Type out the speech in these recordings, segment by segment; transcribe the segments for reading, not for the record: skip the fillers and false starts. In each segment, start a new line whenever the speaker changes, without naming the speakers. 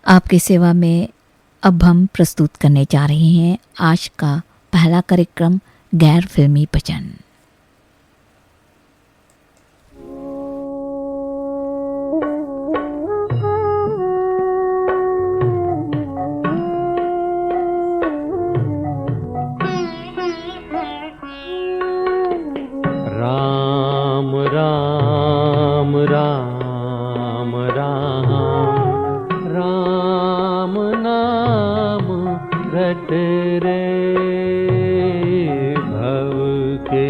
आपकी सेवा में अब हम प्रस्तुत करने जा रहे हैं आज का पहला कार्यक्रम गैर फिल्मी भजन।
राम राम राम राम राम नाम रट रे भव के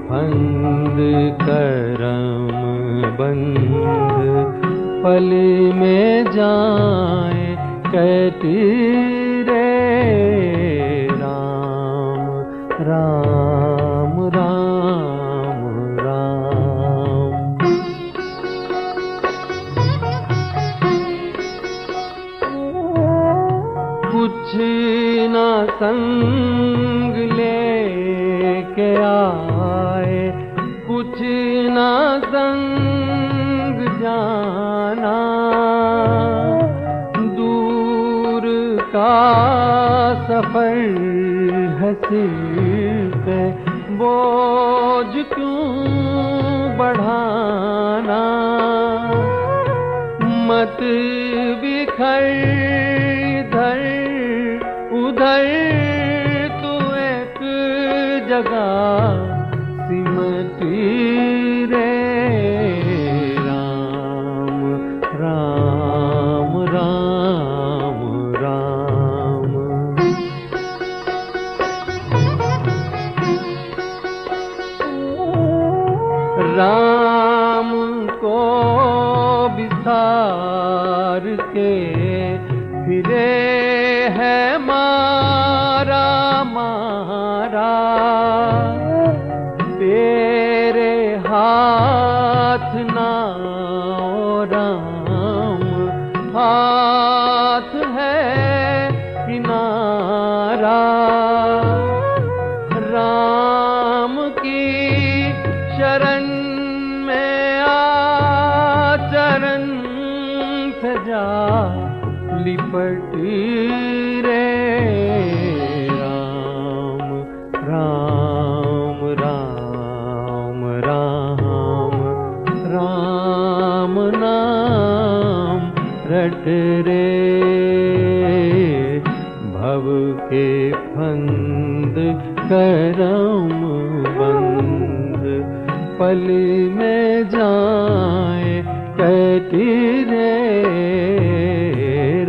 फंद करम बंध पल में जाए कटी रे राम राम राम राम। कुछ न संग लेके आए, कुछ न संग जाना, दूर का सफर है सिर पे बोझ क्यों बढ़ाना। मत बिखर इधर उधर, तू एक जगह सिमटी रे राम राम राम राम। राम को बिसार के फिरे है मारा मारा, तेरे हाथ ना ओ राम, हाथ है किनारा। राम की शरण में आ, चरण सजा लिपट रे राम राम राम राम राम नाम रट रे भव के फंद करम बंध पल में जाए कटी रे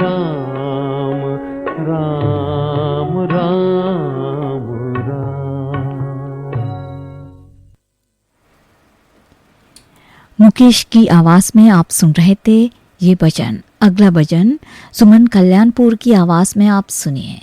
राम राम राम राम।
मुकेश की आवाज में आप सुन रहे थे ये भजन। अगला भजन सुमन कल्याणपुर की आवाज में आप सुनिए।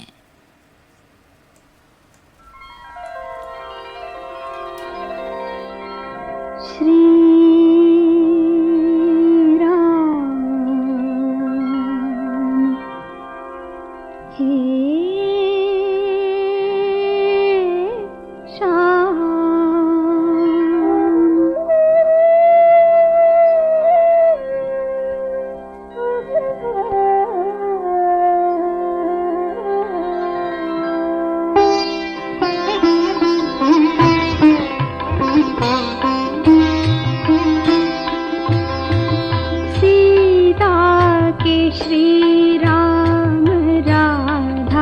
श्री राम राधा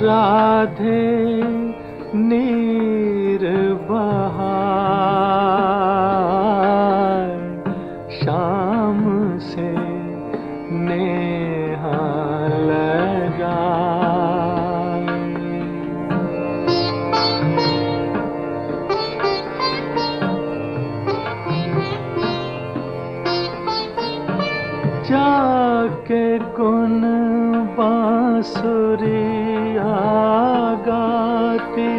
राधे नीर बहार, शाम से नेहा लगाए। जाके गुन बांसुरिया गाती,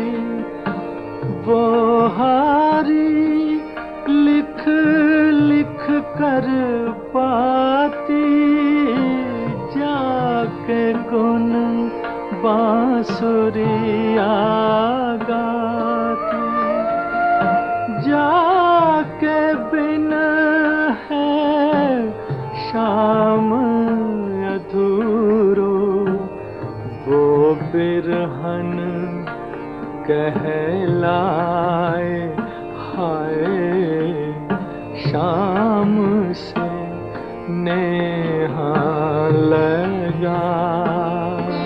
वो हारी लिख लिख कर पाती। जाके गुन बांसुरिया गाती, जाके बिन है शाम अधूरो, वो बिरहन कहलाए। हाय शाम से नेहा लगाए।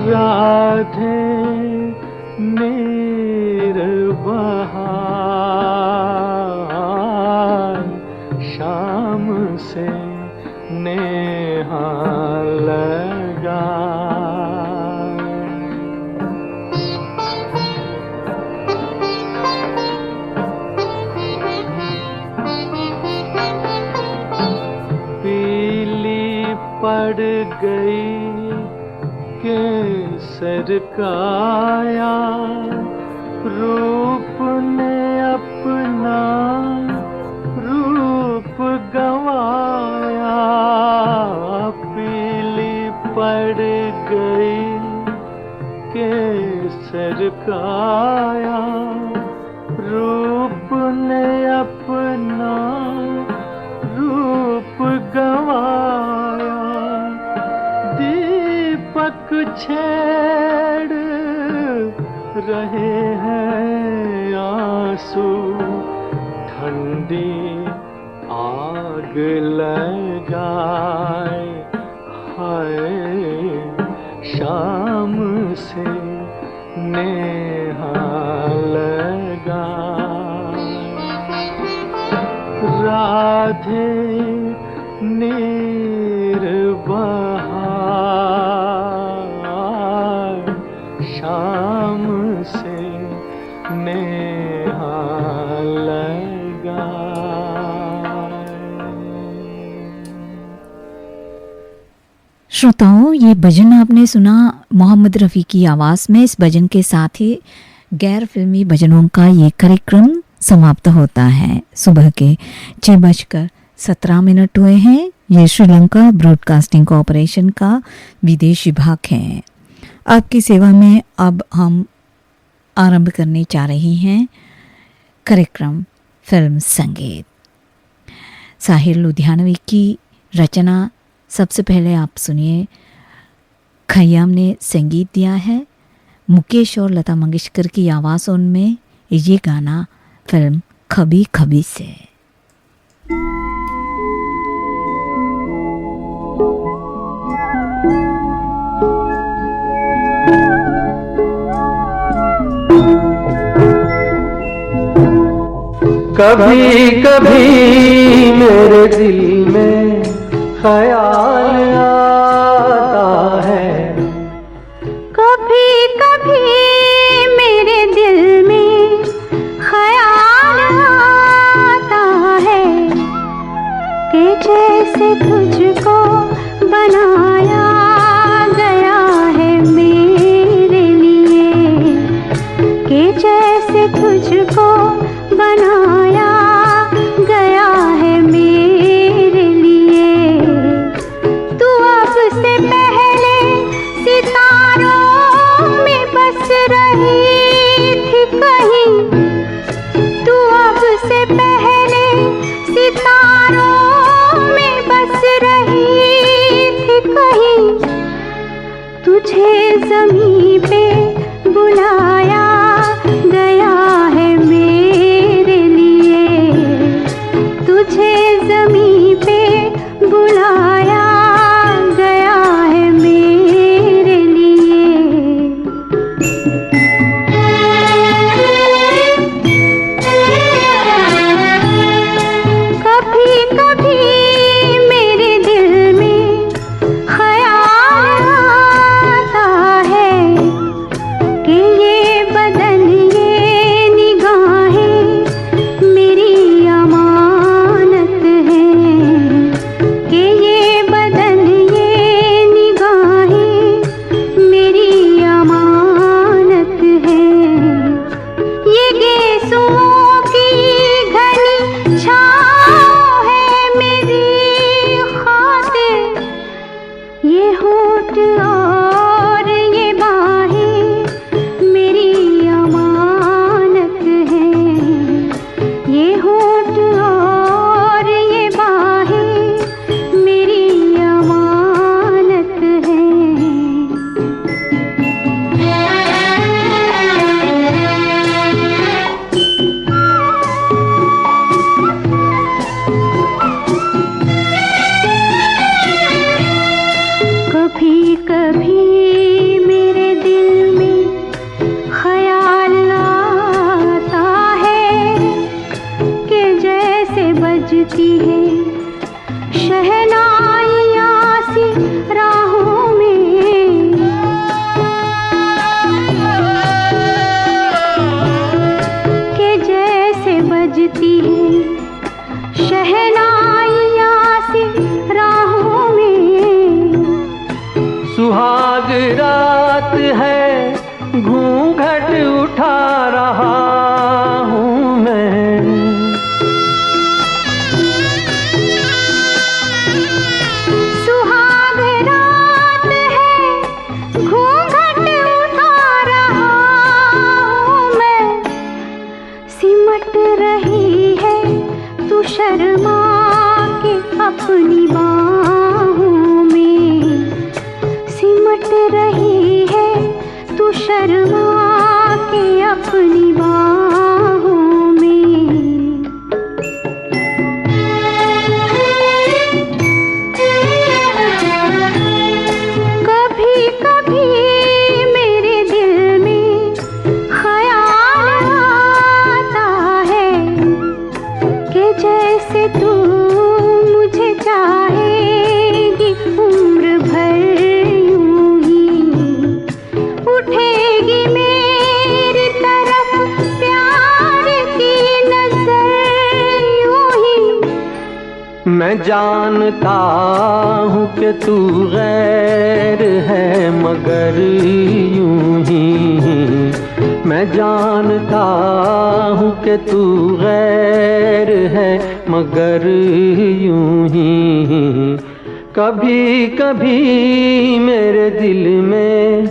राधे नीर बहार, शाम से नेहा लगाए। पीली पड़ गई केसर काया, रूप ने अपना रूप गवाया। पीली पड़ गई केसर काया, रूप ने अपना रूप गवाया। दीपक छेड़ रहे हैं आंसू, ठंडी आग लगाए। हाय शाम से नेहा लगाए। राधे नीर बहार, शाम से नेहा लगाए।
श्रोताओं, ये भजन आपने सुना मोहम्मद रफ़ी की आवाज़ में। इस भजन के साथ ही गैर फिल्मी भजनों का ये कार्यक्रम समाप्त होता है। सुबह के 6:17 हुए हैं। ये श्रीलंका ब्रॉडकास्टिंग कॉरपोरेशन का विदेश विभाग है। आपकी सेवा में अब हम आरंभ करने जा रही हैं कार्यक्रम फिल्म संगीत। साहिर लुधियानवी की रचना सबसे पहले आप सुनिए। खयाम ने संगीत दिया है। मुकेश और लता मंगेशकर की आवाज़ों में ये गाना फिल्म कभी कभी से।
कभी कभी मेरे दिल में ख्याल आता है,
कभी कभी मेरे दिल में ख्याल आता है कि जैसे तुझको बनाया गया है मेरे लिए, कि जैसे तुझको बनाया गया है मेरे लिए। तू अब से पहले सितारों में बस रही थी कहीं, तू अब से पहले सितारों में बस रही थी कहीं। तुझे ज़मीं पे बुलाया गया है मेरे लिए, तुझे ज़मीं पे बुलाया गया है मेरे लिए। बजती है शहनाइयाँ सी राहों में, के जैसे बजती है शहनाइयाँ सी राहों में।
सुहाग रात है घूंघट उठा रहा हूँ मैं,
सुहाग रात है घूंघट उठा रहा हूँ मैं। सिमट रही है तू शर्मा के अपनी बाहों में, सिमट रही है तू शर्मा के अपनी बाहों में। कभी कभी मेरे दिल में ख्याल आता है कि जैसे तू मुझे चाहेगी उम्र भर यूं ही, उठेगी मेरी तरफ प्यार की नजर यूं ही।
मैं जानता हूँ कि तू गैर है मगर यूं ही, मैं जानता हूँ कि तू गैर है मगर यूं ही। कभी कभी मेरे दिल में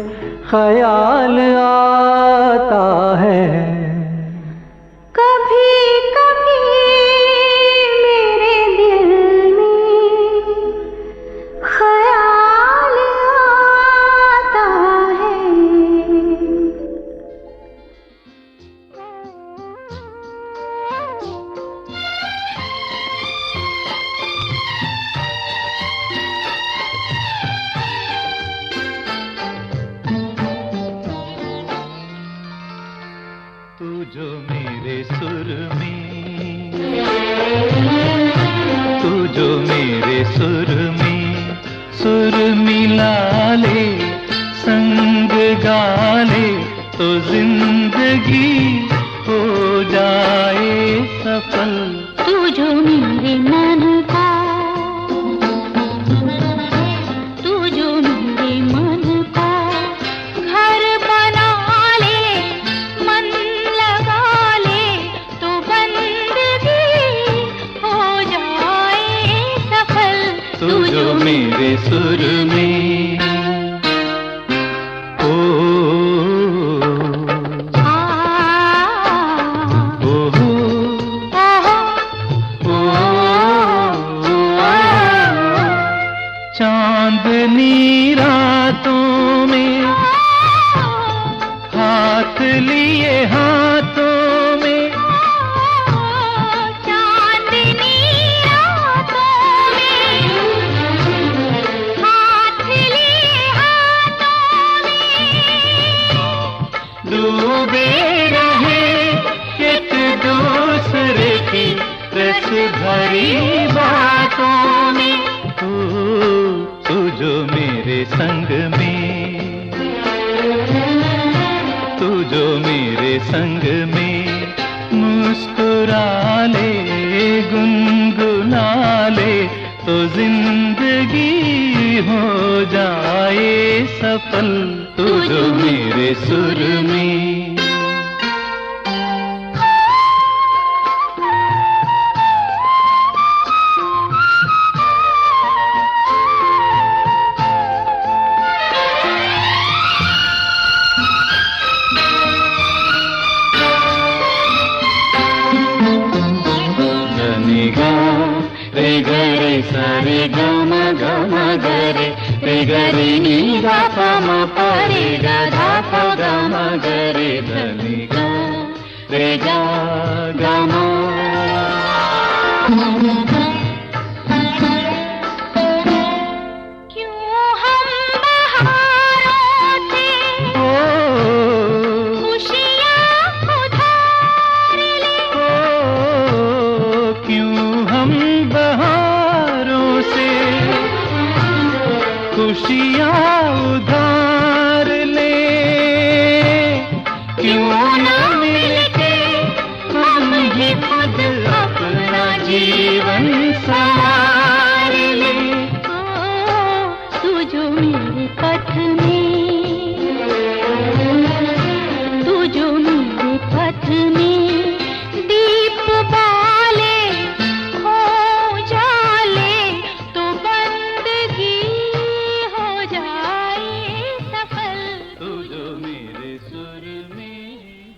ख्याल आता है,
कभी कभी मेरे दिल में ख्याल आता है।
तू जो मेरे सुर में, तू जो मेरे सुर में सुर मिला ले, संग गा ले तो जिंदगी हो जाए सफल।
तू जो मेरे मन का, तू जो मेरे मन का घर बना ले, मन लगा ले तो बंदगी हो जाए सफल।
तू जो मेरे सुर में ओ चांदनी रातों में हाथ लिए हाथों में,
चांदनी रातों में हाथ लिए हाथों में,
डूबे रहे एक दूसरे की रस भरी बातों में। तू जो मेरे संग में, तू जो मेरे संग में मुस्कुरा ले, गुनगुना ले तो जिंदगी हो जाए सफल। तू जो मेरे सुर में रे ग रे सा रे ग म ग म ग रे, रे ग रे नी गा प म प रे ग धा प ग म ग रे, ध नि ग रे ग ग म।
क्यों हम बहारों से खुशियाँ उधार ले,
क्यों हम
खुशियाँ उधार ले, क्यों ना मिलके हम ही खुद अपना जीवन संवार ले।
तू जो मेरे पथ में, तू जो मेरे पथ में दीप बाले हो जाले, तो बंदगी हो जाए सफल।
तू जो मेरे सुर में।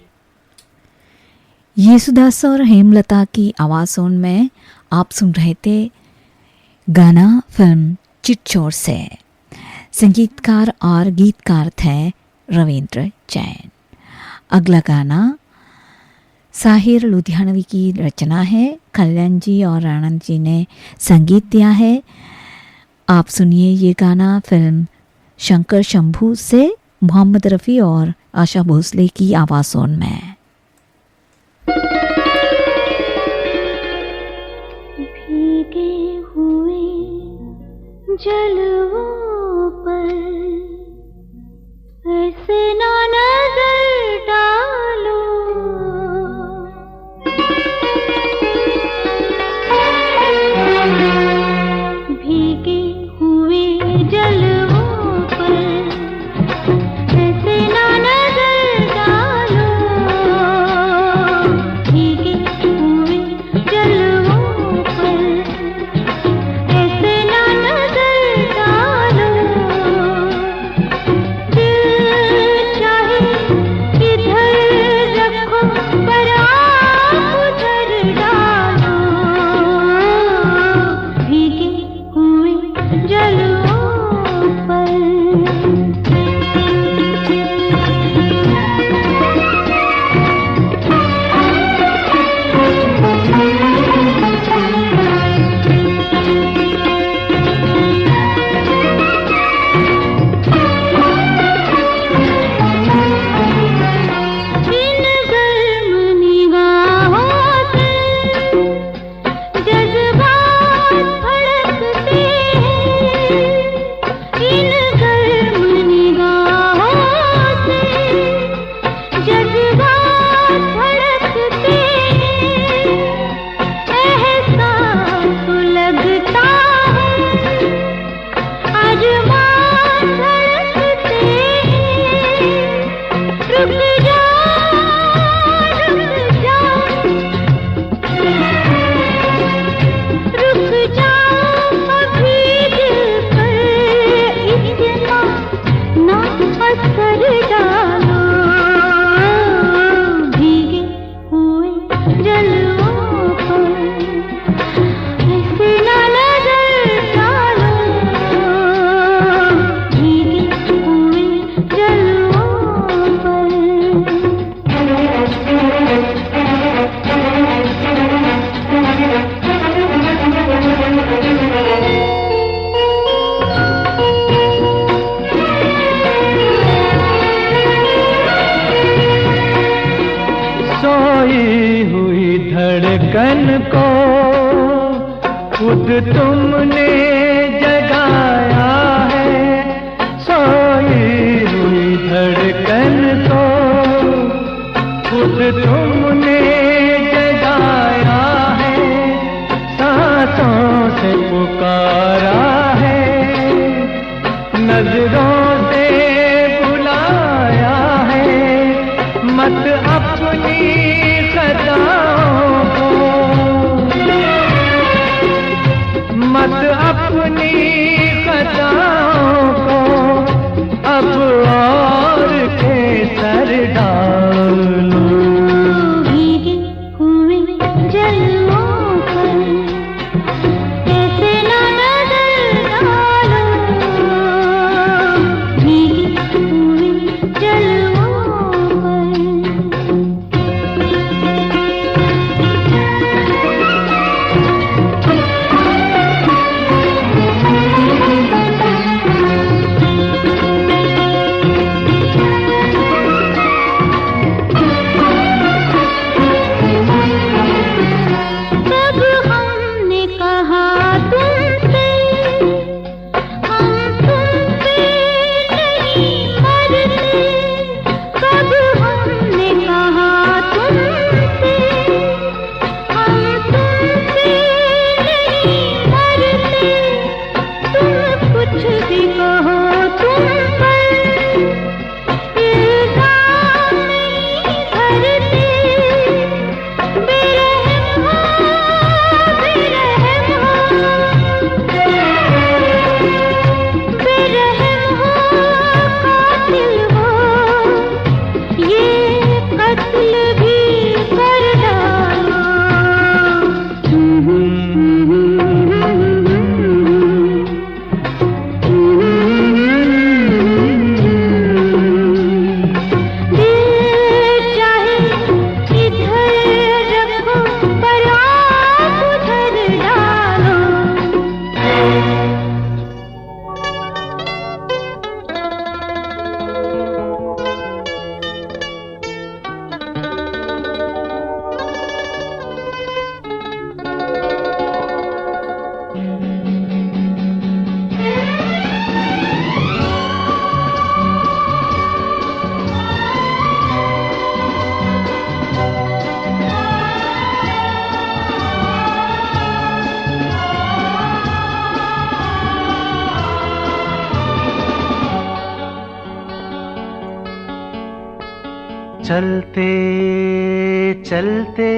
येसुदास और हेमलता की आवाज़ों में आप सुन रहे थे गाना फिल्म चिट्चोर से। संगीतकार और गीतकार थे रविंद्र जैन। अगला गाना साहिर लुधियानवी की रचना है, कल्याण जी और आनंद जी ने संगीत दिया है। आप सुनिए ये गाना फिल्म शंकर शंभू से मोहम्मद रफ़ी और आशा भोसले की आवाज़ों में।
भीगे हुए जलवों पर ऐसे ना नजर डालो, भीगे हुए जलवों पर ऐसे ना नजर डालो, भीगे हुए जलवों पर ऐसे ना नजर डालो। दिल चाहे किधर रखो पर आप उधर डालो, भीगे हुए जलवों पर। इन गर्म निगाहों से जज्बात भड़कते हैं, इन गर्म निगाहों से जज्बात भड़कते हैं, एहसास लगता है आजमां धड़कते हैं। रुक जा, रुक जा, रुक जा, अभी दिल पर इतना ना असर डालो, भीगे हुए जलवों पर ऐसे ना नजर डालो, भीगे हुए जलवों पर।
सोई हुई धड़कन को खुद तुमने जगाया है, सोई हुई धड़कन को खुद तुमने जगाया है, सांसों से पुकारा है, नजरों से बुलाया है। मत अपनी खताओं को, मत अपनी खताओं को अब और के सर डालो,
भीगे हुए जलवों पर ऐसे ना नजर डालो,
चलते चलते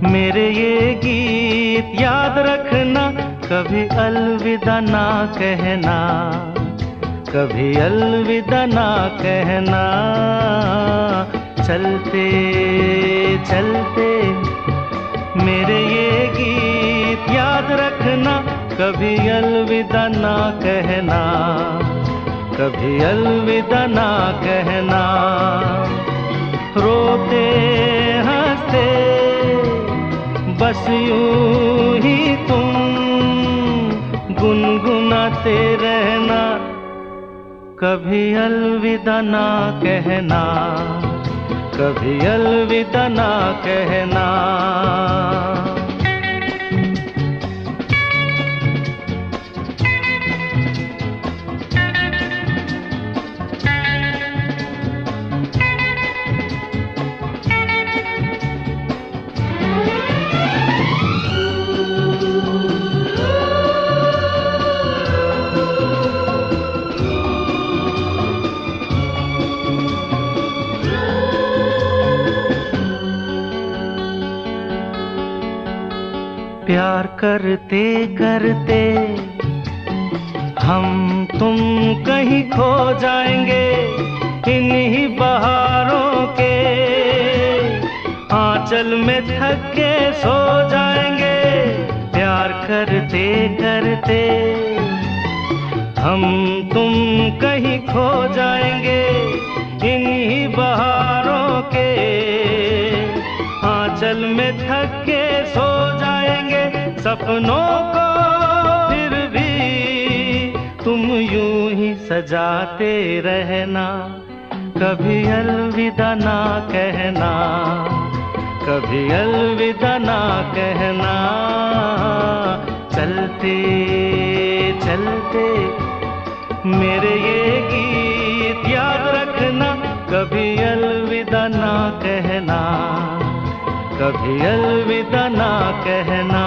मेरे ये गीत याद रखना, कभी अलविदा ना कहना, कभी अलविदा ना कहना। चलते चलते मेरे ये गीत याद रखना, कभी अलविदा ना कहना, कभी अलविदा ना कहना। रोते हंसते बस यूं ही तुम गुनगुनाते रहना, कभी अलविदा ना कहना, कभी अलविदा ना कहना। प्यार करते करते हम तुम कहीं खो जाएंगे, इन्हीं बहारों के आंचल में थक के सो जाएंगे। प्यार करते करते हम तुम कहीं खो जाएंगे, इन्हीं बहारों के आंचल में थक के सो जाएंगे। सपनों को फिर भी तुम यूं ही सजाते रहना, कभी अलविदा ना कहना, कभी अलविदा ना कहना। चलते चलते मेरे ये गीत याद रखना, कभी अलविदा ना कहना, कभी अलविदा ना कहना।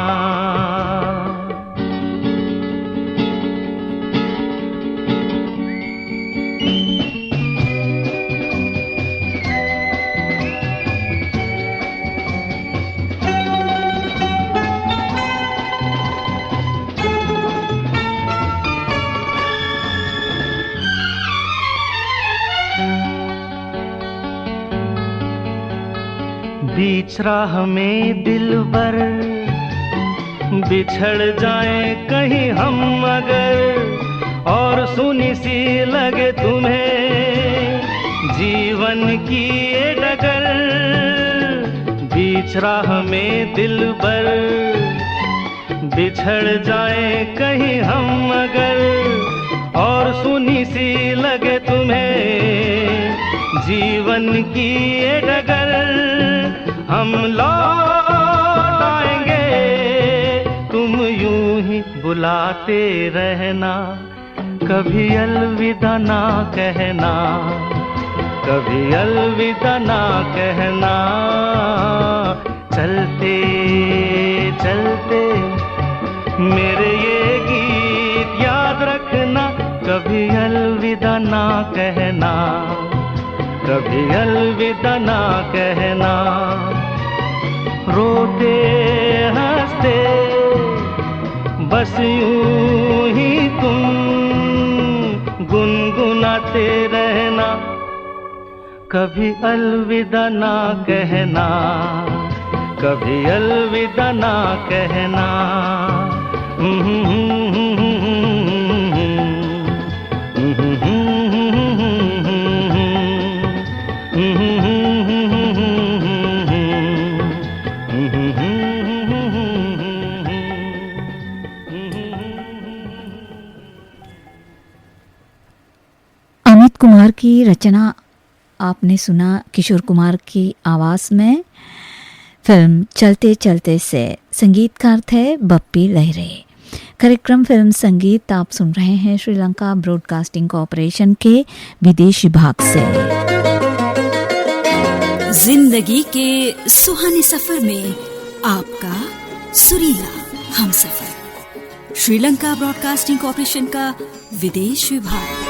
बीच राह में दिलबर बिछड़ जाए कहीं हम अगर, और सुनी सी लगे तुम्हें जीवन की ये डगर। बीच राह में दिलबर बिछड़ जाए कहीं हम अगर, और सुनी सी लगे तुम्हें जीवन की ये डगर। हम लौट आएंगे तुम यूं ही बुलाते रहना, कभी अलविदा ना कहना, कभी अलविदा ना कहना। चलते चलते मेरे ये गीत याद रखना, कभी अलविदा ना कहना, कभी अलविदा ना कहना। रोते हंसते बस यूं ही तुम गुनगुनाते रहना, कभी अलविदा ना कहना, कभी अलविदा ना कहना।
अमित कुमार की रचना आपने सुना किशोर कुमार की आवाज़ में। फिल्म चलते चलते से संगीतकार थे बप्पी लहरे। कार्यक्रम फिल्म संगीत आप सुन रहे हैं श्रीलंका ब्रॉडकास्टिंग कॉरपोरेशन के विदेश विभाग से।
जिंदगी के सुहाने सफर में आपका सुरीला हमसफर, श्रीलंका ब्रॉडकास्टिंग कॉरपोरेशन का विदेश विभाग।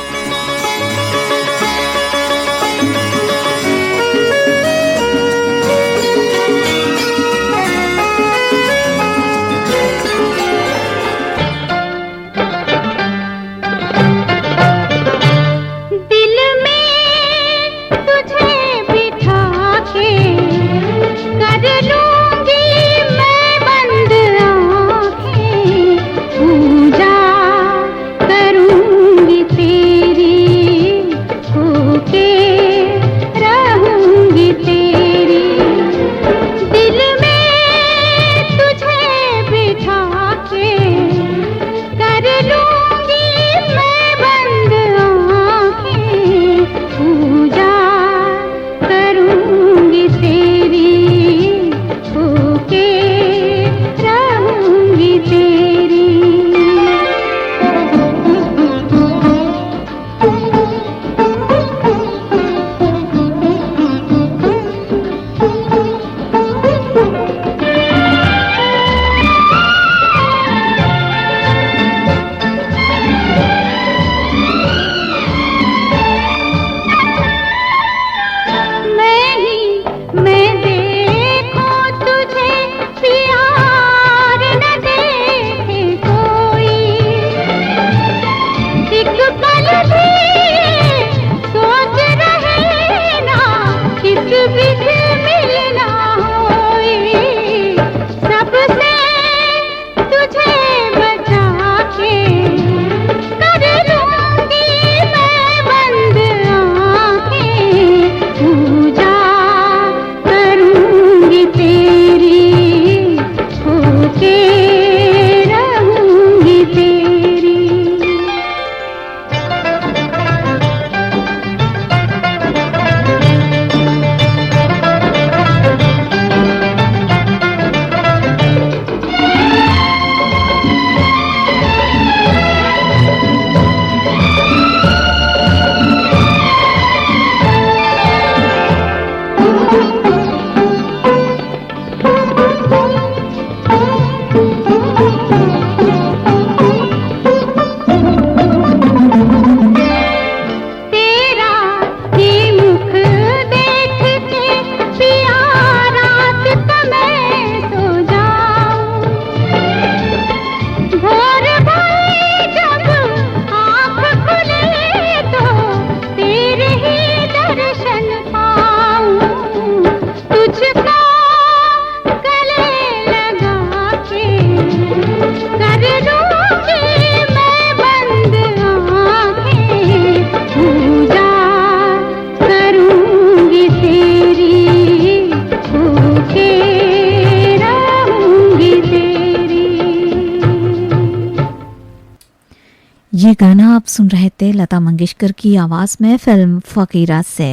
ये गाना आप सुन रहे थे लता मंगेशकर की आवाज़ में फिल्म फ़कीरा से।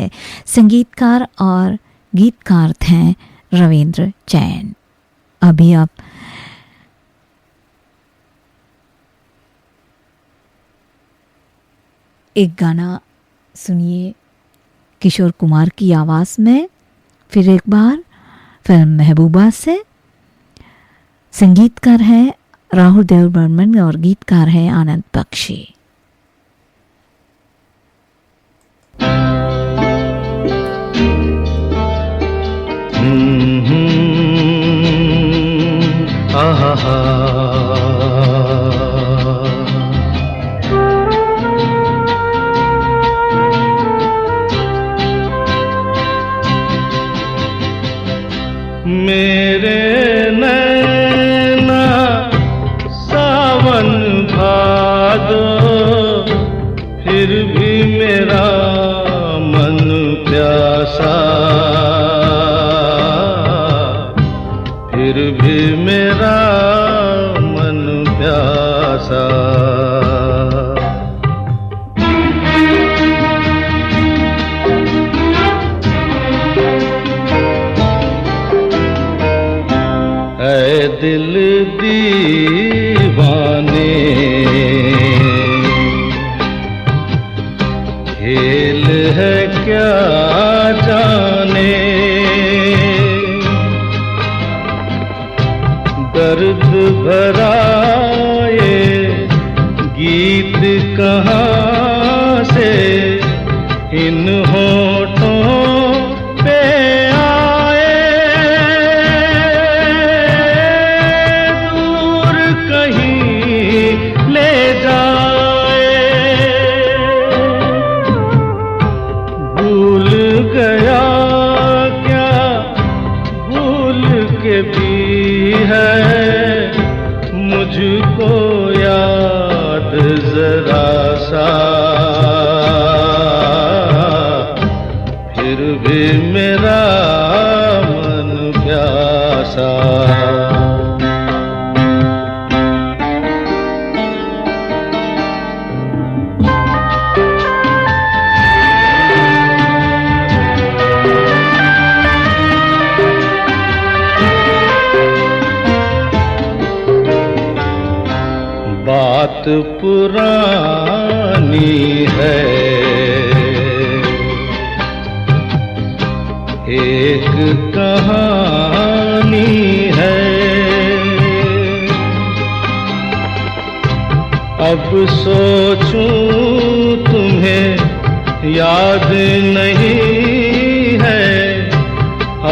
संगीतकार और गीतकार थे रविंद्र जैन। अभी आप एक गाना सुनिए किशोर कुमार की आवाज़ में, फिर एक बार फिल्म महबूबा से। संगीतकार है राहुल देव बर्मन और गीतकार है आनंद बख्शी।
मेरे नैना सावन भादो, फिर भी मेरा मन प्यासा, फिर भी मेरा मन प्यासा। ऐ दिल दीवाने, खेल है क्या जाने, दर्द भरा ये गीत कहाँ से इन होठों पे आए, दूर कहीं ले जाए। भूल गया क्या भूल के भी है मुझको याद जरा सा, फिर भी मेरा मन प्यासा। बात पुरानी है, एक कहानी है, अब सोचूं तुम्हें याद नहीं है,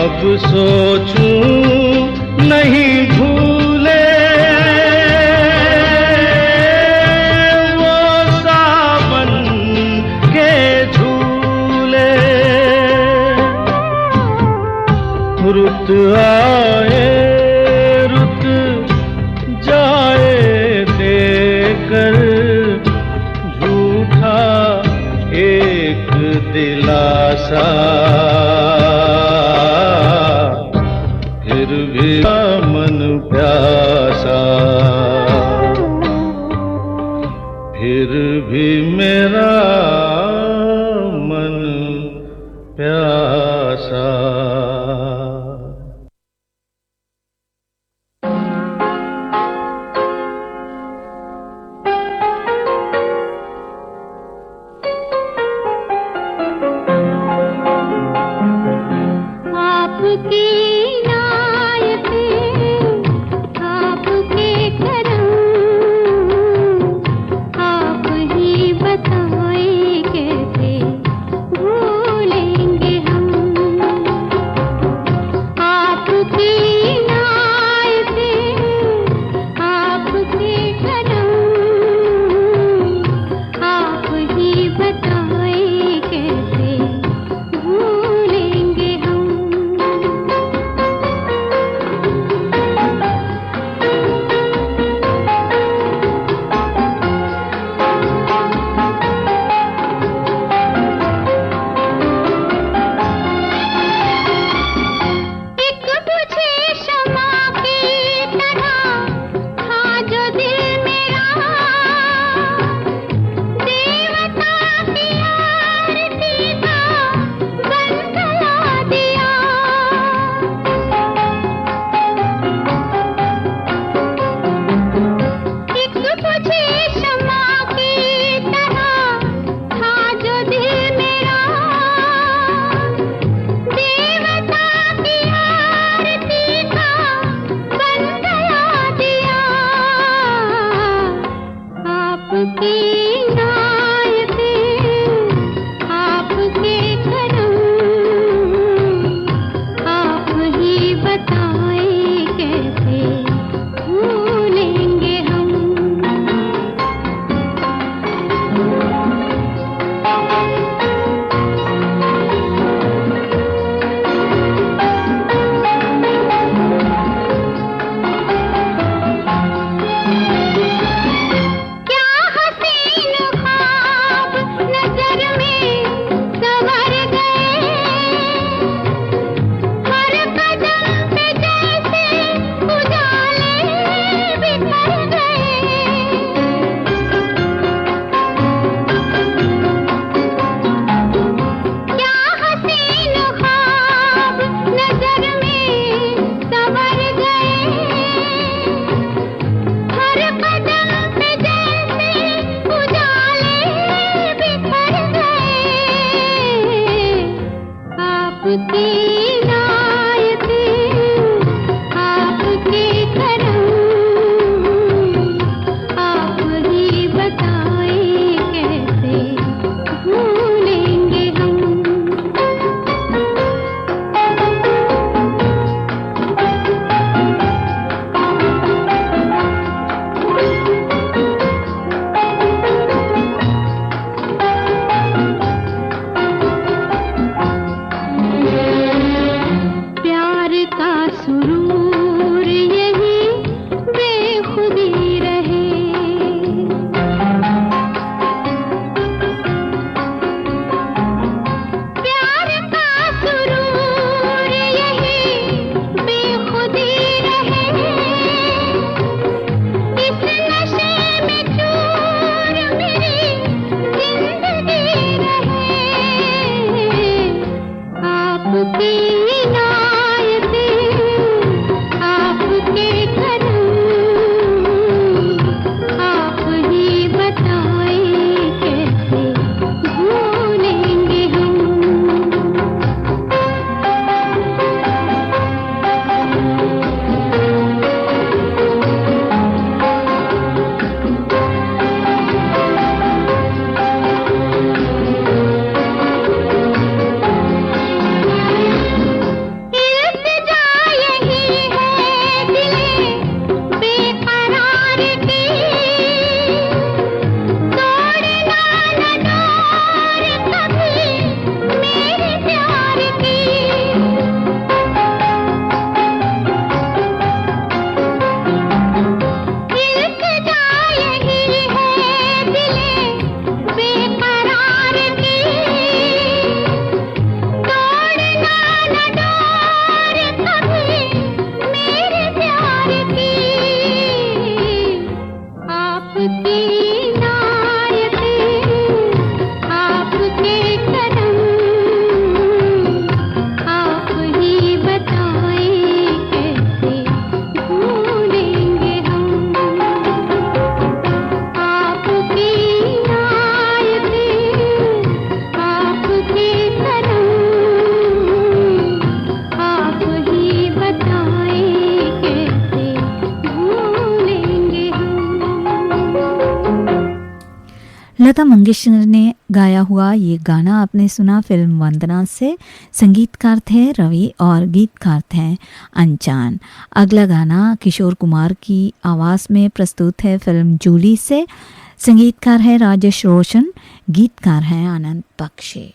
अब सोचूं नहीं भूले वो सावन के झूले। रुत आए रुत जाए देकर झूठा एक दिलासा, फिर भी मन प्यासा, फिर भी मेरा मन प्यासा।
लता मंगेशकर ने गाया हुआ ये गाना आपने सुना फिल्म वंदना से। संगीतकार थे रवि और गीतकार थे अनजान। अगला गाना किशोर कुमार की आवाज़ में प्रस्तुत है फिल्म जूली से। संगीतकार है राजेश रोशन, गीतकार हैं आनंद बख्शे।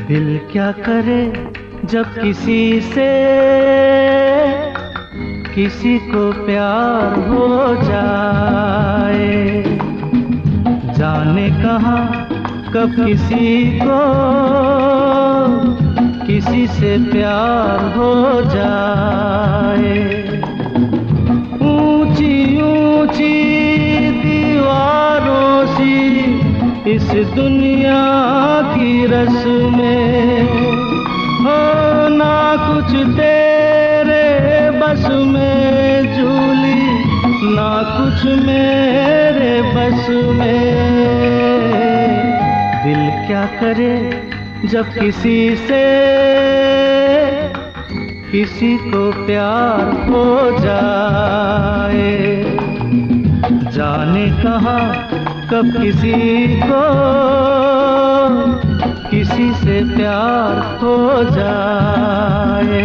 दिल क्या करे जब किसी से किसी को प्यार हो जाए, जाने कहाँ कब किसी को किसी से प्यार हो जाए। ऊंची ऊंची दीवारों सी इस दुनिया की रस्में हो, ना कुछ तेरे बस में झूली, ना कुछ मेरे बस में। दिल क्या करे जब किसी से किसी को प्यार हो जाए, जाने कहाँ कब किसी को किसी से प्यार हो जाए।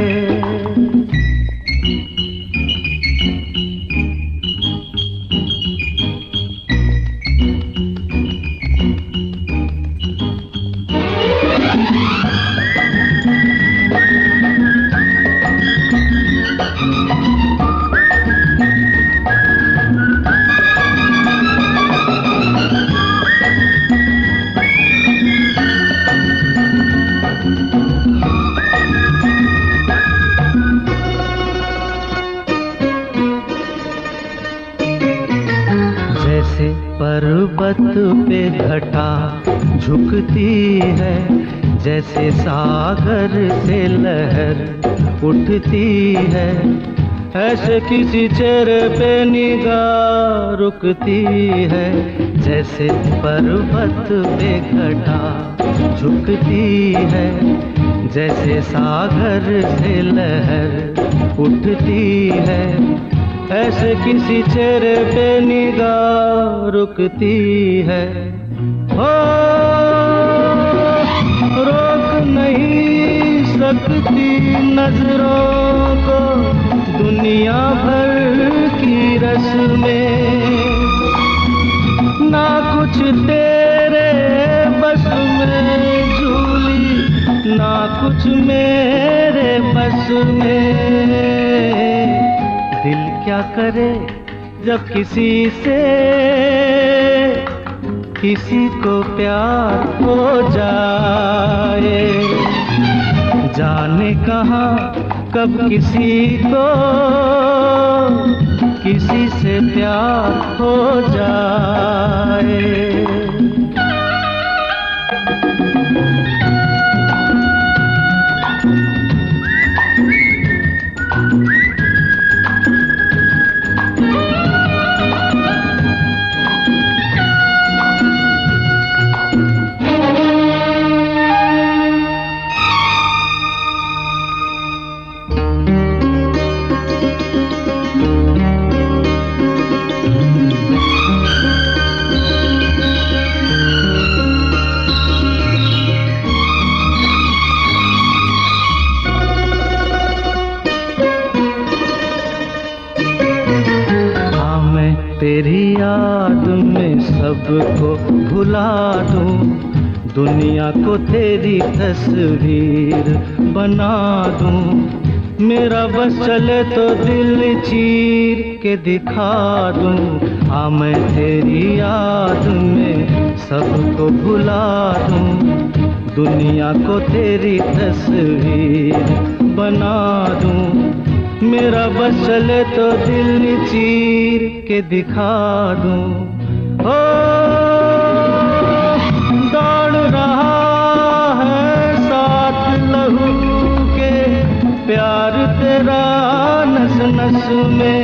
पर्वत पे घटा झुकती है, जैसे सागर से लहर उठती है, ऐसे किसी चेहरे पे निगाह रुकती है। जैसे पर्वत पे घटा झुकती है, जैसे सागर से लहर उठती है, ऐसे किसी चेहरे पे निगाह रुकती है। हो रोक नहीं सकती नजरों को दुनिया भर की रस्में, ना कुछ तेरे बस में झूली, ना कुछ मेरे बस में। दिल क्या करे जब किसी से किसी को प्यार हो जाए, जाने कहाँ कब किसी को किसी से प्यार हो जाए। तेरी याद में सबको भुला दूं, दुनिया को तेरी तस्वीर बना दूं, मेरा बस चले तो दिल चीर के दिखा दूं, हाँ मैं तेरी याद में सबको भुला दूं, दुनिया को तेरी तस्वीर बना दूं। मेरा बस चले तो दिल चीर के दिखा दूं। ओ दौड़ रहा है साथ लहू के प्यार तेरा नस नस में,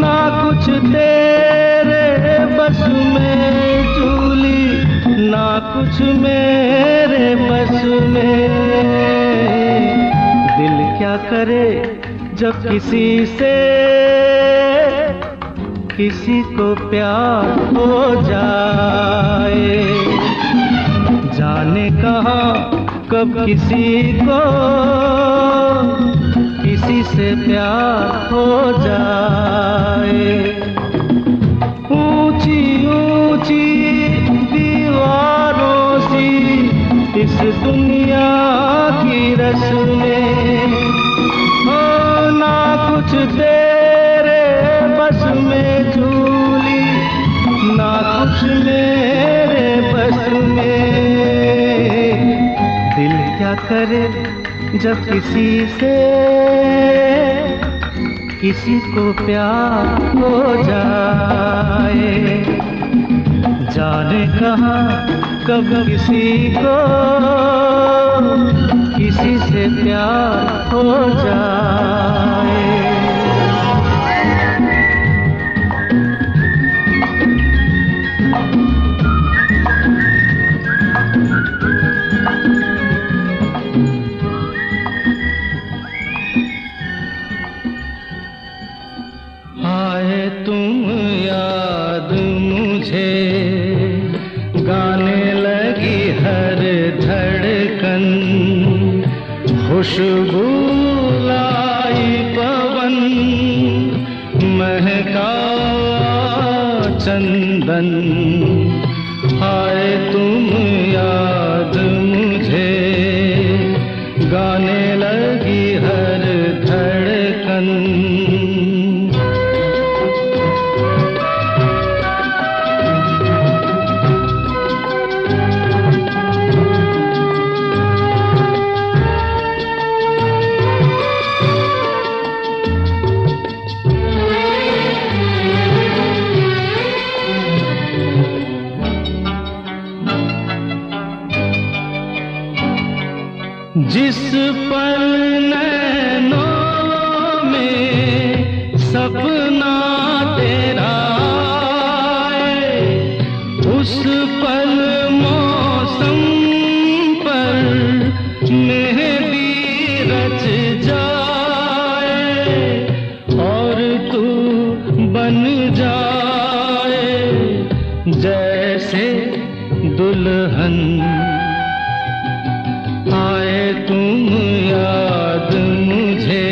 ना कुछ तेरे बस में झूली, ना कुछ मेरे बस में। दिल क्या करे जब किसी से किसी को प्यार हो जाए, जाने कहाँ कब किसी को किसी से प्यार हो जाए। ऊंची ऊंची दीवारों सी इस दुनिया की रस्में, हो ना कुछ तेरे बस में झूली, ना कुछ मेरे बस में। दिल क्या करे जब किसी से किसी को प्यार हो जाए, जाने कहाँ कब किसी को किसी से प्यार हो जाए। आए तुम याद मुझे, गाने लगी हर धड़कन, खुशबू लाई पवन, महका चंदन। आए तुम याद मुझे, गाने लगी हर धड़कन। जिस पल नैनों में सपना तेरा आए, उस पल मौसम पर मेहंदी रच जाए, और तू बन जाए जैसे दुल्हन। आए तुम याद मुझे,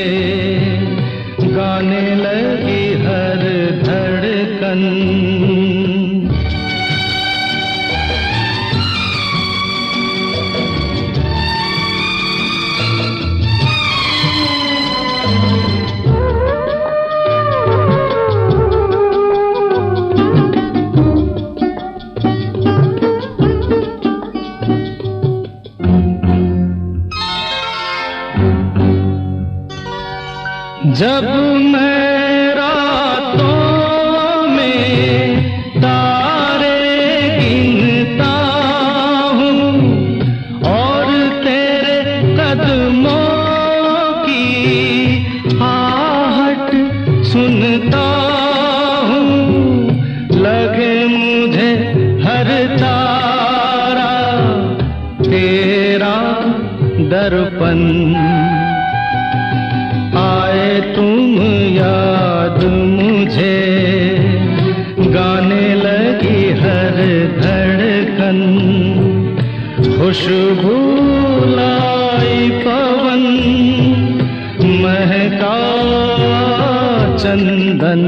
गाने लगी हर धड़कन। जब मैं रातों में तारे गिनता हूँ, और तेरे कदमों की आहट सुनता हूँ, लगे मुझे हर तारा तेरा दर्पण। आए तुम याद मुझे, गाने लगी हर धड़कन, खुशबू लाई पवन, महका चंदन।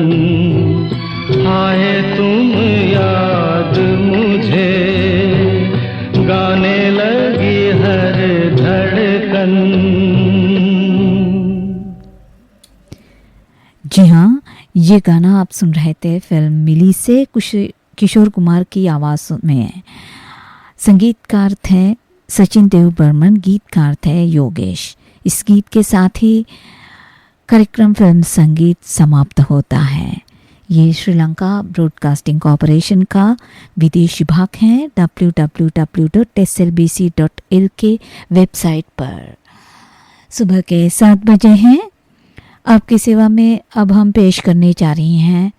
आए तुम याद मुझे, गाने लगी हर धड़कन।
जी हाँ, ये गाना आप सुन रहे थे फिल्म मिली से किशोर कुमार की आवाज़ में। संगीतकार थे सचिन देव बर्मन, गीतकार थे योगेश। इस गीत के साथ ही कार्यक्रम फिल्म संगीत समाप्त होता है। ये श्रीलंका ब्रॉडकास्टिंग कॉरपोरेशन का विदेश विभाग है। www.slbc.il के वेबसाइट पर सुबह के 7 बजे हैं। आपकी सेवा में अब हम पेश करने जा रही हैं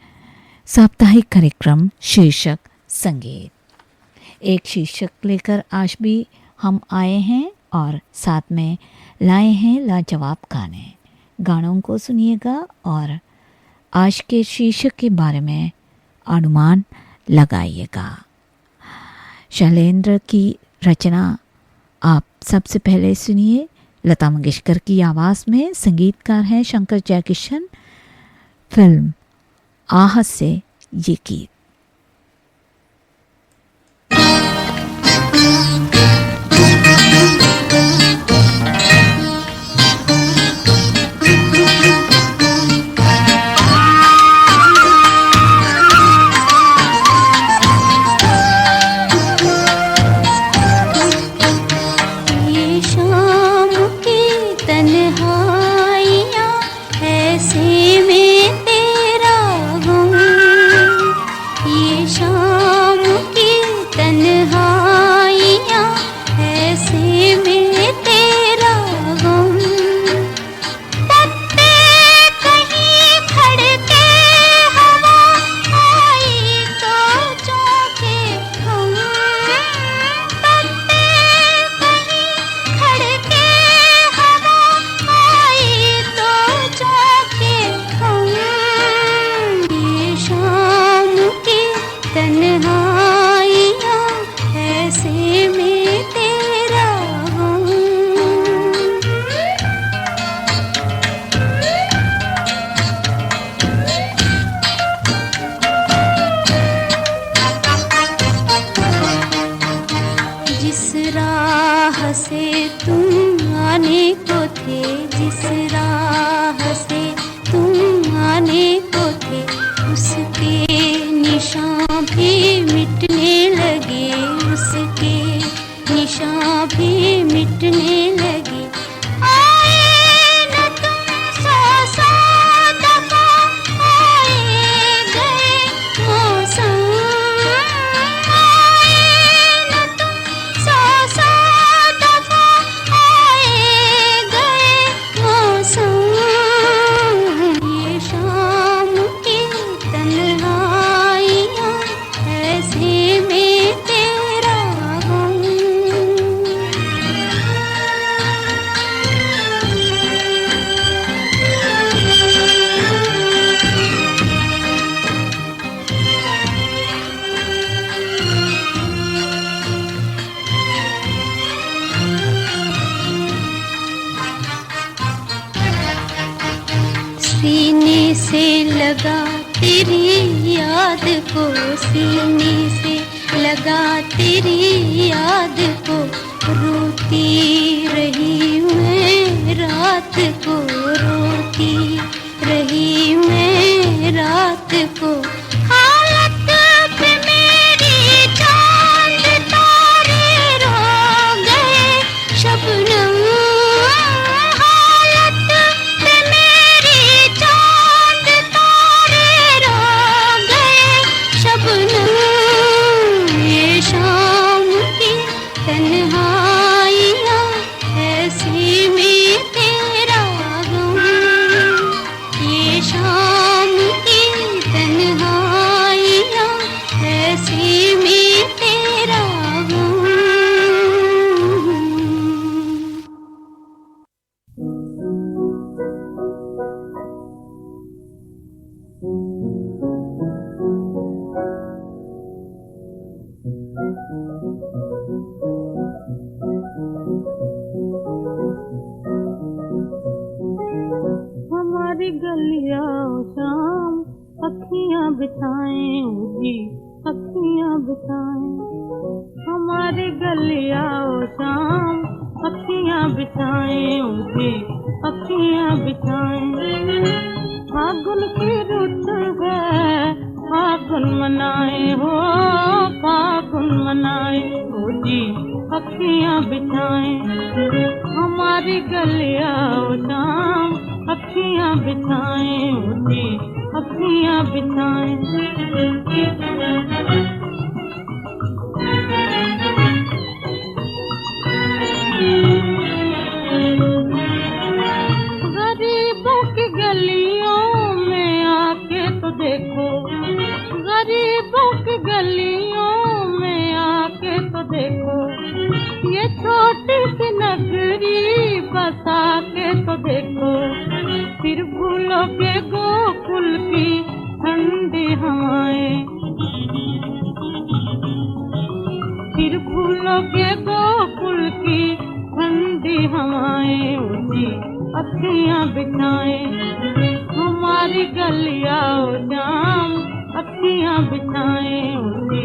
साप्ताहिक कार्यक्रम शीर्षक संगीत। एक शीर्षक लेकर आज भी हम आए हैं और साथ में लाए हैं लाजवाब गानों को सुनिएगा और आज के शीर्षक के बारे में अनुमान लगाइएगा। शैलेंद्र की रचना आप सबसे पहले सुनिए, लता मंगेशकर की आवाज़ में। संगीतकार हैं शंकर जयकिशन। फिल्म आहट से ये गीत।
सीने से लगा तेरी याद को, सीने से लगा तेरी याद को, रोती रही मैं रात को, रोती रही मैं रात को। हालत पे मेरी चांद तारे रो गए शबनम,
हमारे गलिया शाम अखियां बिछाएं, उनकी अखियां बिछाएं। फागुन की रुत है, फागुन मनाए हो, फागुन मनाए हो जी, अखियां बिछाए हमारी गलिया शाम, अखियां बिछाए हो जी, अखियां बिछाए। गरीबों की गलियों में आके तो देखो, गरीबों की गलियों में आके तो देखो, ये छोटी सी नगरी बसा के तो देखो, फिर भूलोगे गोकुल की ठंडी हवाएं, फिर भूलोगे गोकुल की ठंडी हवाएं, उसी अखियां बिछाए हमारी गलिया जाम, अखियां बिछाए उसी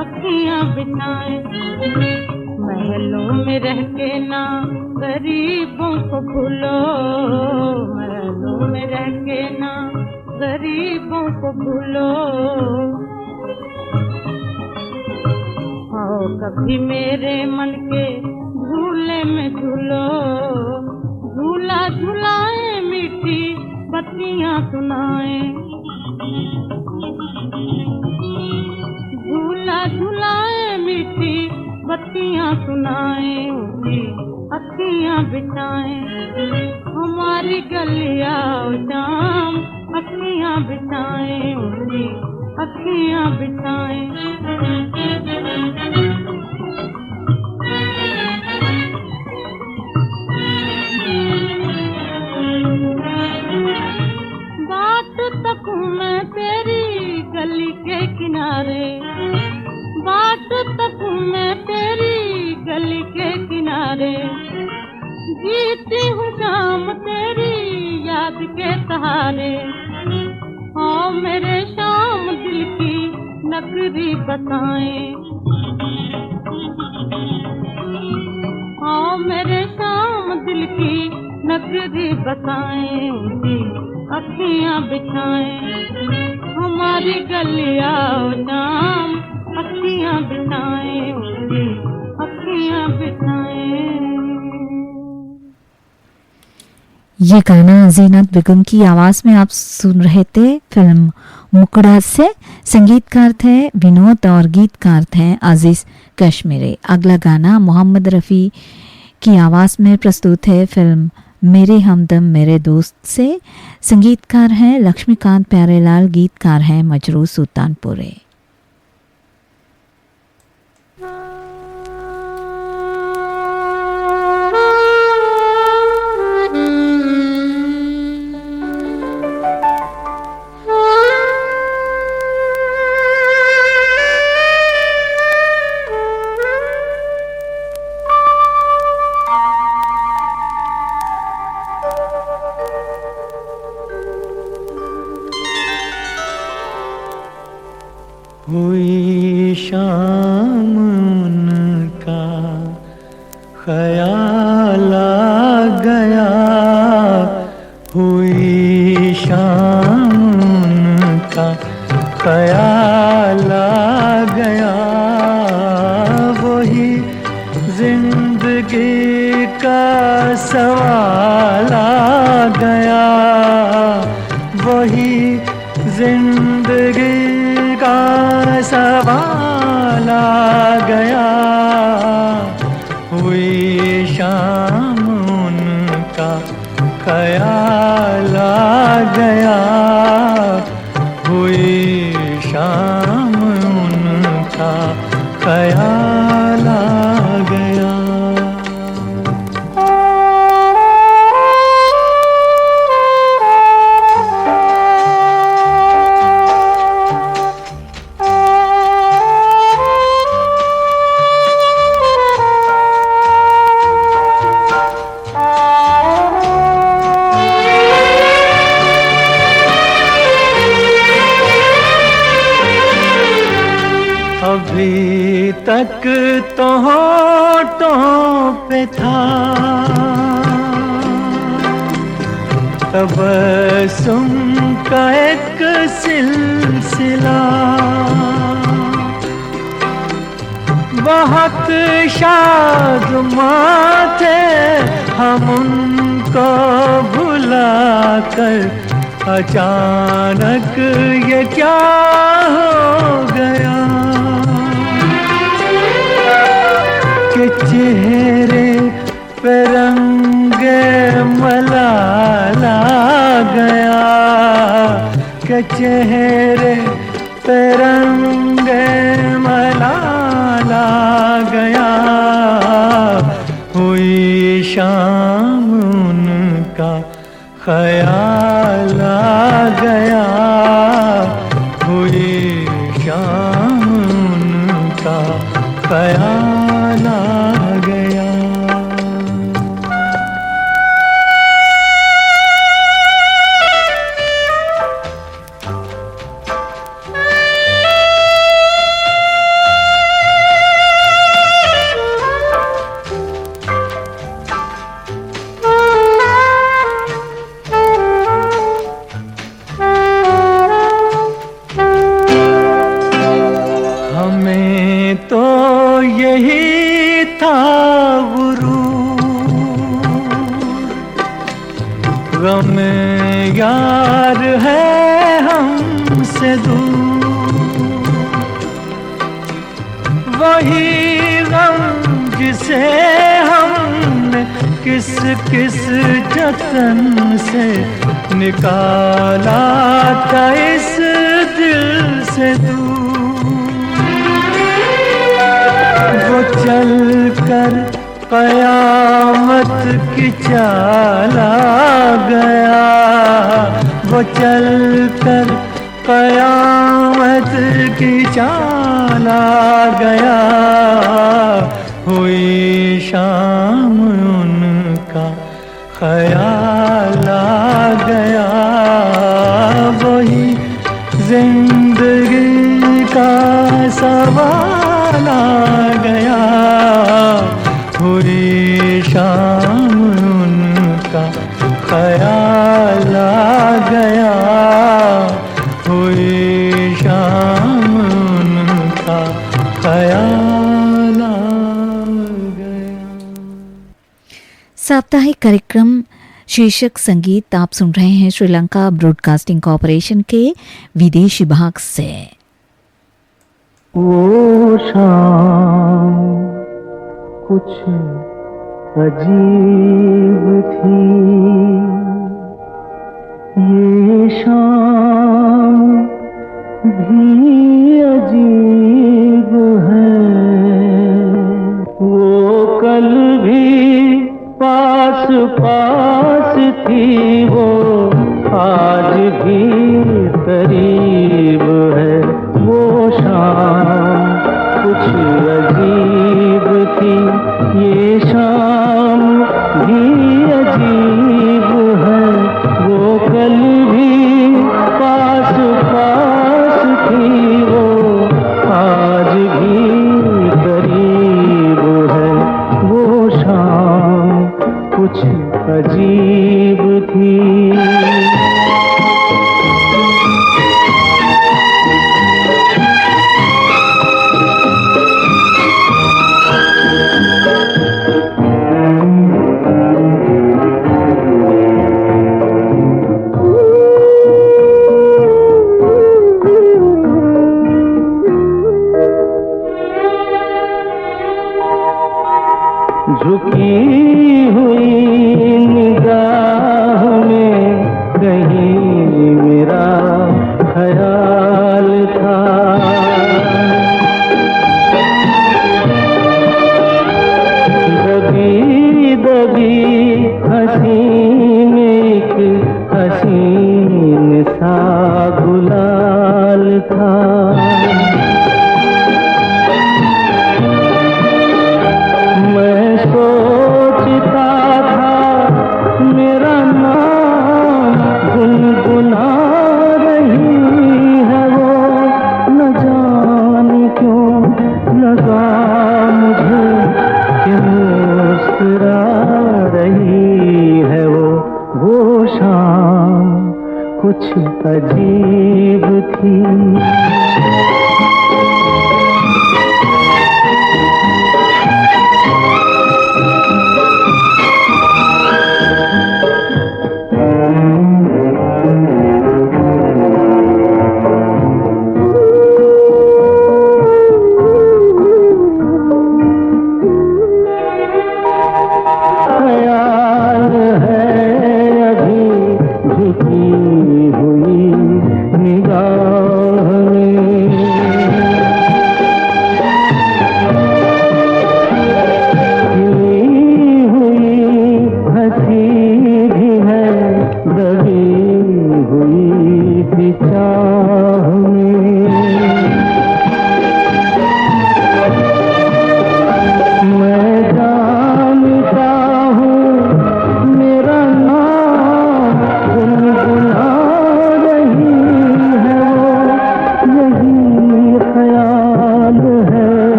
अखियां बिछाए। महलों में रह के ना गरीबों को भूलो, महलों में रह के ना गरीबों को भूलो, आओ कभी मेरे मन के झूले में झूलो, झूला झुलाए मीठी बत्तियां सुनाए, झूला झुलाए मीठी बत्तियां सुनाए, उसी अखियां बिछाए हमारी गलिया शाम, अखियां बिछाए उसी अखियां बिछाए। बात तकूं मैं तेरी गली के किनारे, बात तकूं मैं तेरी गली के किनारे, जीती हूँ शाम तेरी याद के सहारे, हाँ मेरे शाम दिल की नगरी बताएं, हाँ मेरे शाम दिल की नगरी बताएं, उसी अखियां बिछाएं हमारी गलिया शाम, अखियां बिछाएं उसी अखियां बिछाएं।
ये गाना जीनत बेगम की आवाज़ में आप सुन रहे थे फिल्म मुकड़ा से। संगीतकार थे विनोद और गीतकार थे अजीज कश्मीरी। अगला गाना मोहम्मद रफ़ी की आवाज़ में प्रस्तुत है फिल्म मेरे हमदम मेरे दोस्त से। संगीतकार हैं लक्ष्मीकांत प्यारेलाल, गीतकार हैं मजरू सुल्तानपुरे।
हुई शाम उनका ख्याल आ गया, हुई शाम उनका ख्याल आ गया, वही जिंदगी का सवाल आ गया, वही जिंदगी का सवाल आ गया, हुई शाम उनका ख्याल आ गया, हुई शाम उनका ख्याल आ गया। अभी तक तो होठों पे था तबस्सुम का एक सिलसिला। बहुत शादमां थे हम उनको भुलाकर, अचानक ये क्या हो गया कि चेहरे पे रंगे मलाला गया, कि चेहरे पे रंगे मलाला गया। हुई शाम उनका ख्याल आ गया, हुई शाम उनका ख्याल आ गया। गम यार है हमसे दूर, वही गम जिसे हमने किस किस जतन से निकाला था इस दिल से दूर। वो चल कर कयामत की चाल आ गया, वो चल कर कयामत की चाल आ गया। हुई शाम उनका ख्याल आ गया, वही जिंदगी का सवाल आ गया। हुई शाम उनका ख्याल आ गया, हुई शाम उनका ख्याल आ गया।
साप्ताहिक कार्यक्रम शीर्षक संगीत आप सुन रहे हैं श्रीलंका ब्रॉडकास्टिंग कॉरपोरेशन के विदेश विभाग से।
वो शाम कुछ अजीब थी, ये शाम भी अजीब है। वो कल भी पास पास थी, वो आज भी करीब है। वो शाम कुछ अजीब थी, ये शाम भी अजीब है। वो कल भी पास पास थी, वो आज भी करीब है। वो शाम कुछ अजीब थी। झुकी हुई निगाह में कहीं मेरा ख्याल था। दबी दबी हंसी में एक हसीन सा गुलाल था। सोचता था मेरा नाम गुनगुना रही है, वो न जाने क्यों लगा मुझे कि मुस्कुरा रही है। वो शाम कुछ नसीब थी।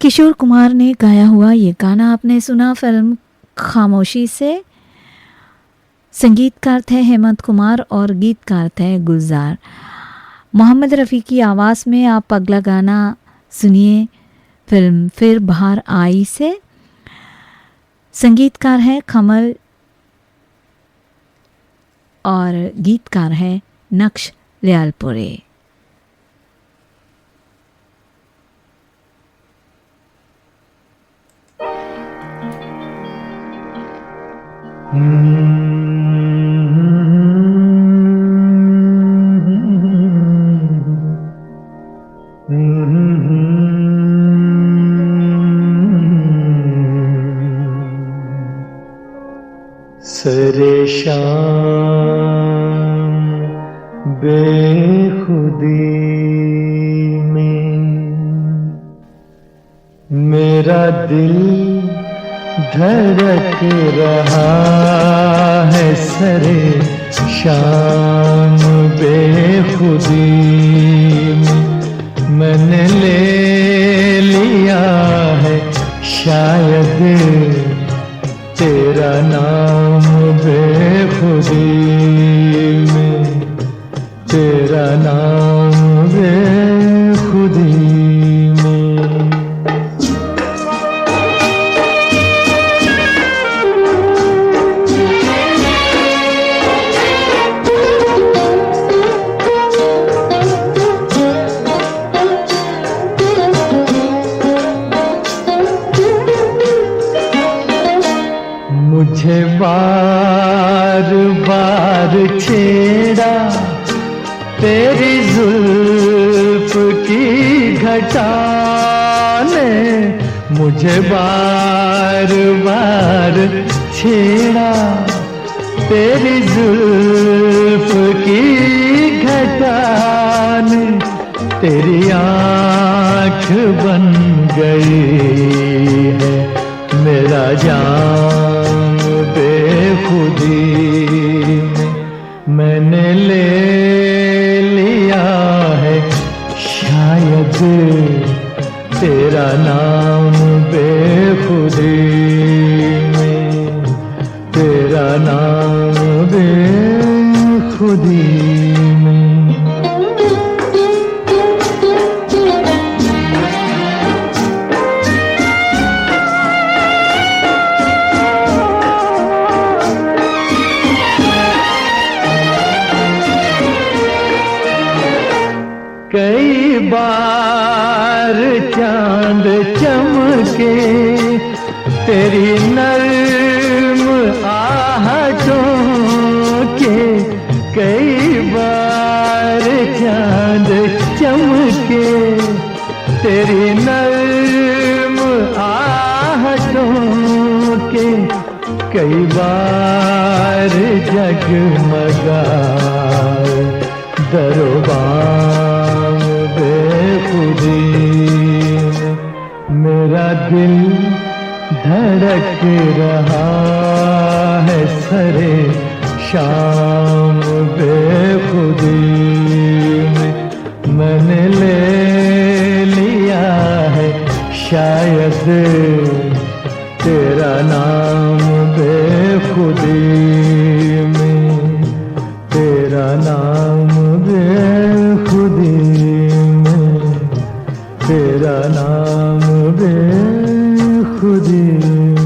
किशोर कुमार ने गाया हुआ ये गाना आपने सुना फिल्म खामोशी से। संगीतकार थे हेमंत कुमार और गीतकार थे गुलजार। मोहम्मद रफ़ी की आवाज़ में आप अगला गाना सुनिए फिल्म फिर बाहर आई से। संगीतकार है कमल और गीतकार है नक्श लियालपुरे।
सरेशान बेखुदी में मेरा दिल धड़क रहा है। सरे शाम बेखुदी में मैंने ले लिया है शायद तेरा नाम। बेखुदी में तेरा नाम बेखुदी में। मुझे बार बार छेड़ा तेरी जुल्फ की घटा ने। मुझे बार बार छेड़ा तेरी जुल्फ की घटा ने। तेरी आँख बन गई है मेरा जाम बेखुदी में। मैंने ले लिया है शायद तेरा नाम। बेखुदी में तेरा नाम बेखुदी में। कई बार चांद चमके तेरी नर्म आहटों के। कई बार चांद चमके तेरी नर्म आहटों के। कई बार जगमगाए दरबार बेखुदी में। मेरा दिल धड़क रहा है सरे शाम बेखुदी में। मैंने ले शायद तेरा नाम बेखुदी में, तेरा नाम बेखुदी में, तेरा नाम बेखुदी में।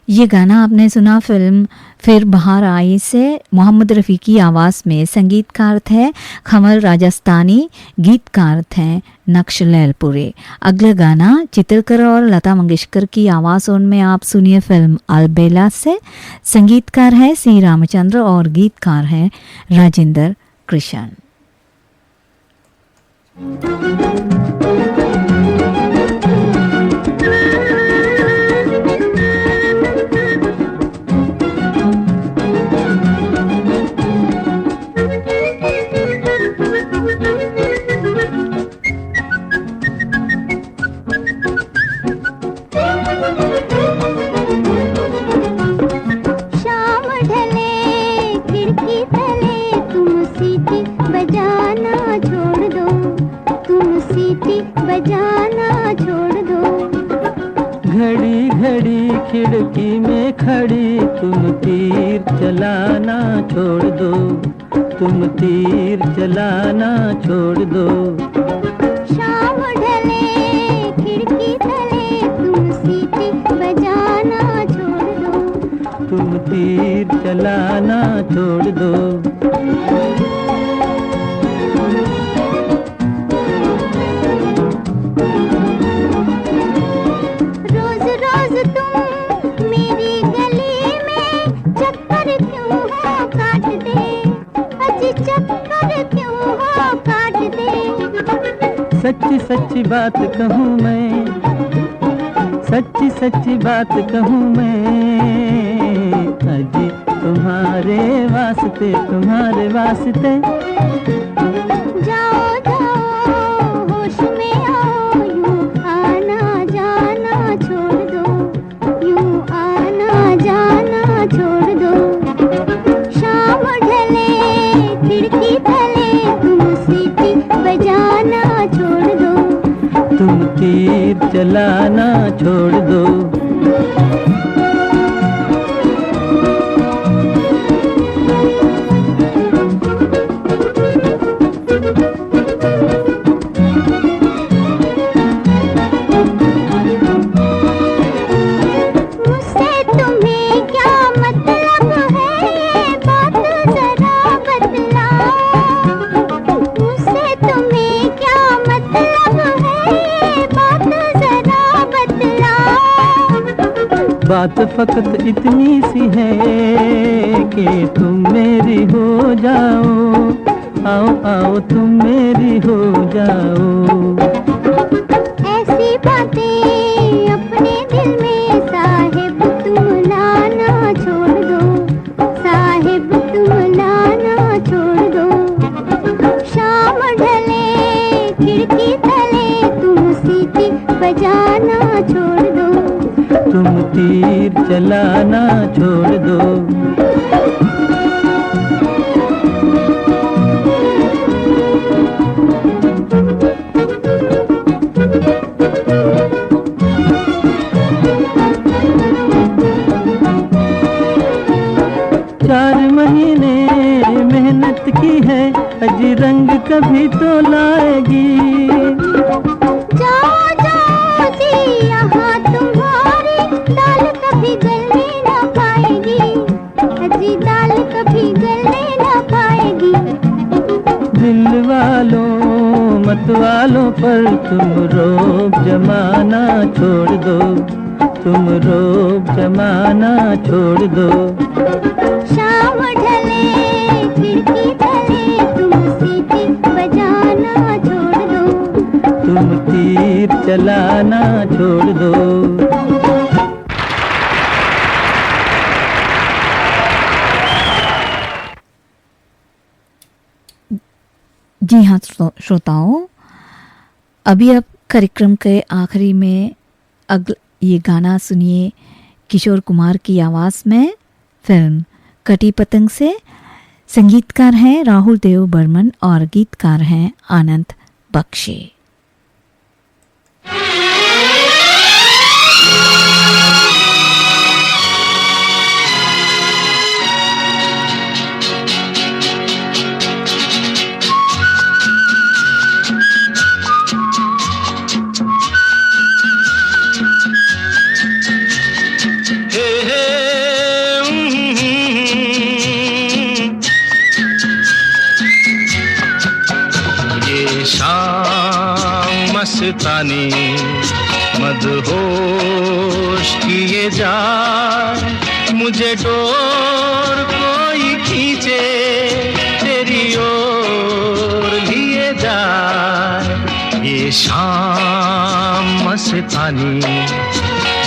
ये गाना आपने सुना फिल्म फिर बाहर आई से। मोहम्मद रफ़ी की आवाज़ में संगीतकार थे खमल राजस्थानी, गीतकार थे नक्श लैलपुरे। अगला गाना चित्रकर और लता मंगेशकर की आवाज़ों में आप सुनिए फिल्म अलबेला से। संगीतकार है सी रामचंद्र और गीतकार है राजेंद्र कृष्ण।
घड़ी घड़ी खिड़की में खड़ी तुम तीर चलाना छोड़ दो, तुम तीर चलाना छोड़ दो।
शाम ढले खिड़की तले तुम सीटी बजाना छोड़ दो,
तुम तीर चलाना छोड़ दो। सच्ची सच्ची बात कहूँ मैं, सच्ची सच्ची बात कहूँ मैं, अजी तुम्हारे वास्ते, तुम्हारे वास्ते।
जाओ जाओ होश में आओ, यूं आना जाना छोड़ दो, यूं आना जाना छोड़ दो। शाम ढले खिड़की तले तुम सीटी बजाना छोड़ दो,
तुम तीर चलाना छोड़ दो। बात फकत इतनी सी है कि तुम मेरी हो जाओ, आओ आओ तुम मेरी हो जाओ।
ऐसी बातें अपने दिल में साहिब तुम लाना छोड़ दो, साहिब तुम लाना छोड़ दो। शाम ढले खिड़की तले तुम सीटी बजाना छोड़ दो,
तुम तीर चलाना छोड़ दो। मेहनत की है अजी रंग कभी तो लाएगी।
जाओ जाओ जी यहाँ तुम्हारी दाल कभी गलने न पाएगी, अजी दाल कभी गलने न पाएगी।
दिल वालों मत वालों पर तुम रोब जमाना छोड़ दो, तुम रोब जमाना छोड़ दो।
शाम ढले खिड़की तले तुम सीटी बजाना छोड़ दो,
तुम तीर चलाना छोड़ दो।
जी हाँ श्रोताओं, अभी अब कार्यक्रम के आखिरी में ये गाना सुनिए किशोर कुमार की आवाज़ में, फिल्म कटी पतंग से। संगीतकार हैं राहुल देव बर्मन और गीतकार हैं आनंद बख्शी।
शाम मस्तानी मदहोश किए जाए, मुझे डोर कोई खींचे तेरी ओर लिए जाए। ये शाम मस्तानी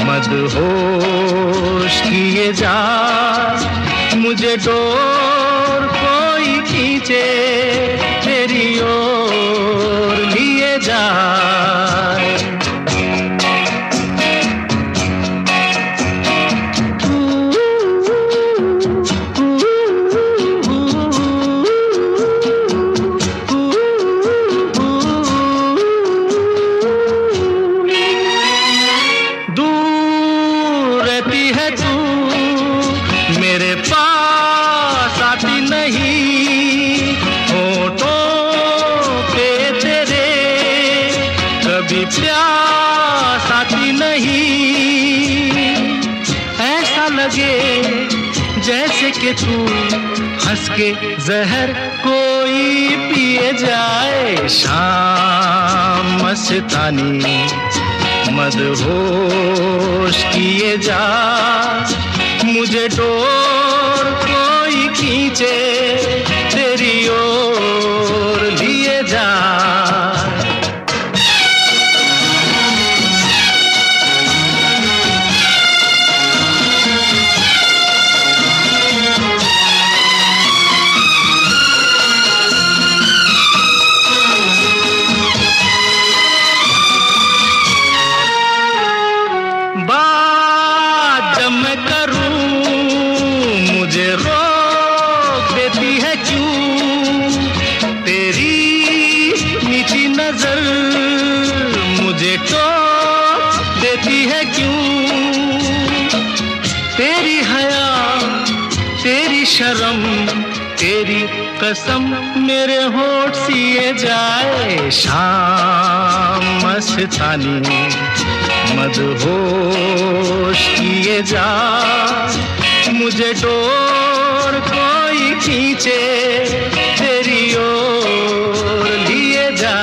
मदहोश किए जाए, मुझे डोर कोई खींचे तेरी ओर लिए जाए। प्यास आती नहीं, ऐसा लगे जैसे कि तू हंस के जहर कोई पिए जाए। शाम मस्तानी मदहोश किए जा, मुझे डोर कोई खींचे तेरी ओर लिए जा। शर्म तेरी कसम मेरे होठ सिए जाए। शाम मस्तानी मदहोश किए जा, मुझे डोर कोई खींचे तेरी ओर लिए जा।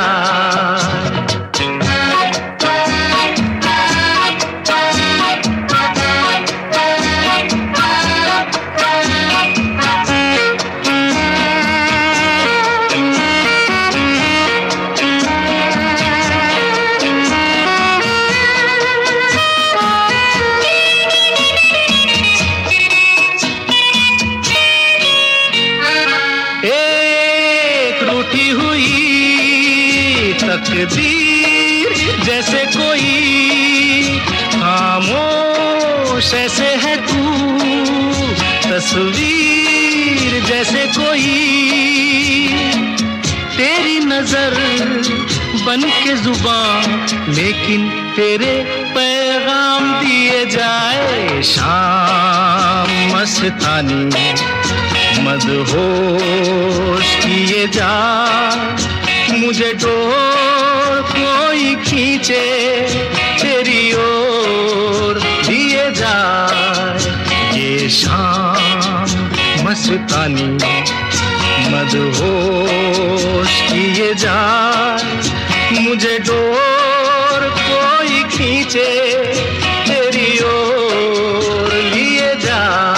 तकदीर जैसे कोई खामोश ऐसे है तू, तस्वीर जैसे कोई तेरी नजर बन के जुबान, लेकिन तेरे पैगाम दिए जाए। शाम मस्तानी मदहोश किए जा, मुझे डोर कोई खींचे तेरी ओर लिए जाए। ये शाम मस्तानी मदहोश किए जाए, मुझे डोर कोई खींचे तेरी ओर लिए जाए।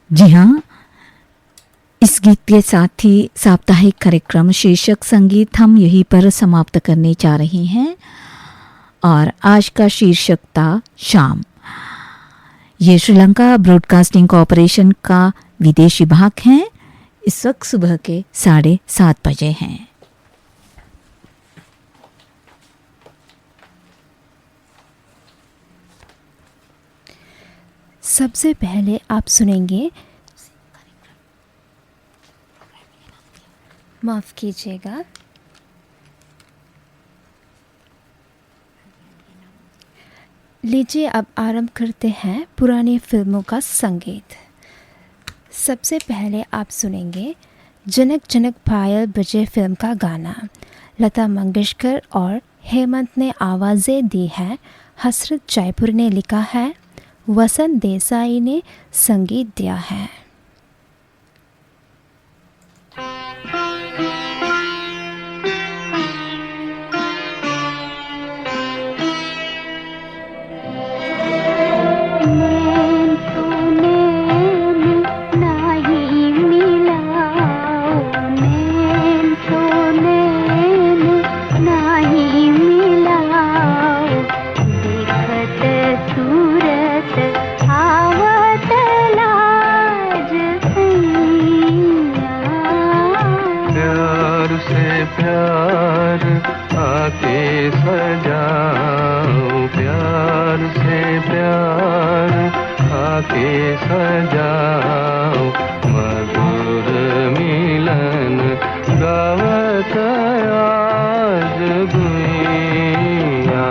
जी हाँ, इस गीत के साथ ही साप्ताहिक कार्यक्रम शीर्षक संगीत हम यहीं पर समाप्त करने जा रहे हैं। और आज का शीर्षक था शाम। ये श्रीलंका ब्रॉडकास्टिंग कॉरपोरेशन का विदेश विभाग है। इस वक्त सुबह के 7:30 बजे हैं।
सबसे पहले आप सुनेंगे, माफ़ कीजिएगा, लीजिए अब आरंभ करते हैं पुरानी फिल्मों का संगीत। सबसे पहले आप सुनेंगे जनक जनक पायल बजे फिल्म का गाना। लता मंगेशकर और हेमंत ने आवाज़ें दी है, हसरत जयपुर ने लिखा है, वसंत देसाई ने संगीत दिया है।
प्यार आके सजाओ, प्यार से प्यार आके सजाओ, मधुर मिलन गावत आज दुनिया।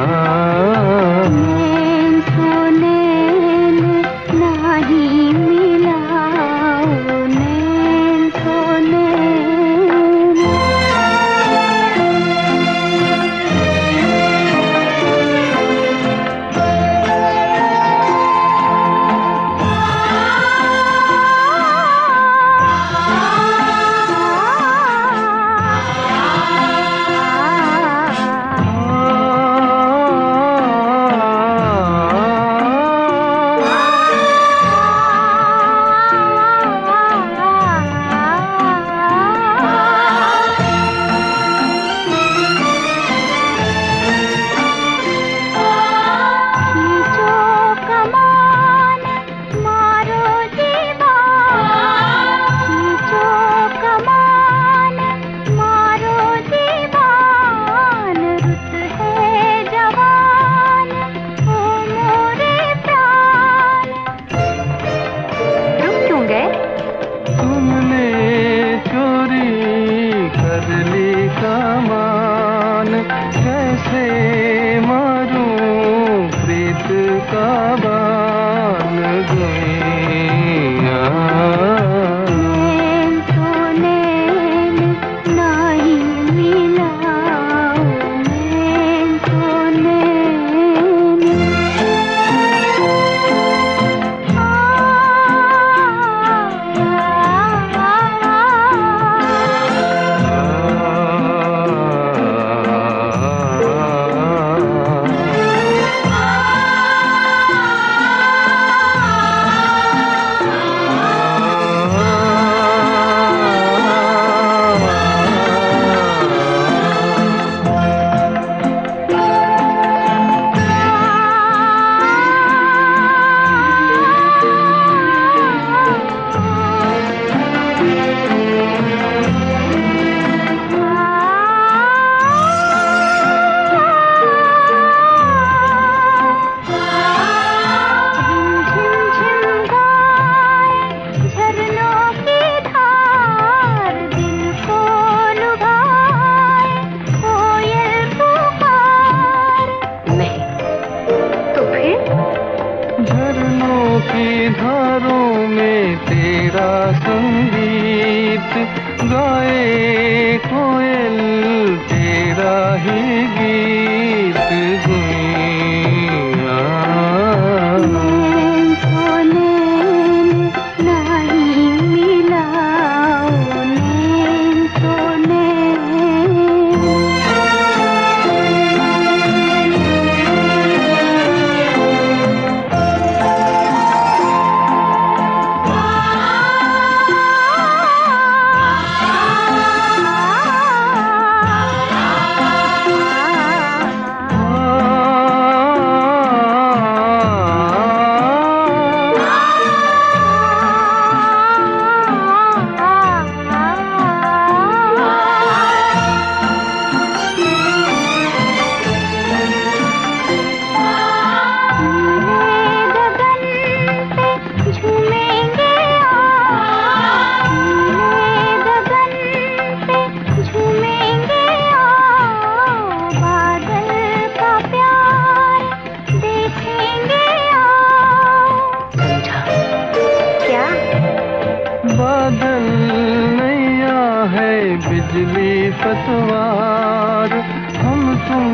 बिजली पतवार, हम तुम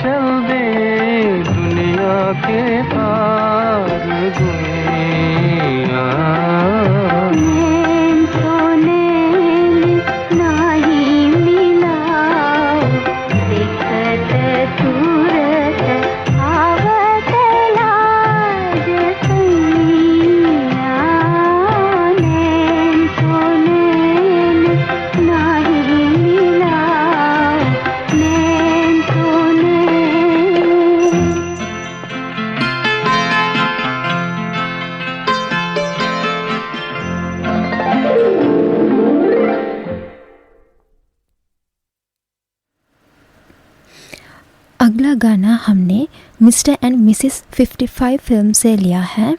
चल दे दुनिया के पार, दुनिया।
नैन तो नैन नाही मिलाओ, देखत सूरत आवत लाज सैया। नैन तो नैन नाही मिलाओ, नैन तो नैन।
अगला गाना हमने मिस्टर एंड मिसेस 55 फिल्म से लिया है।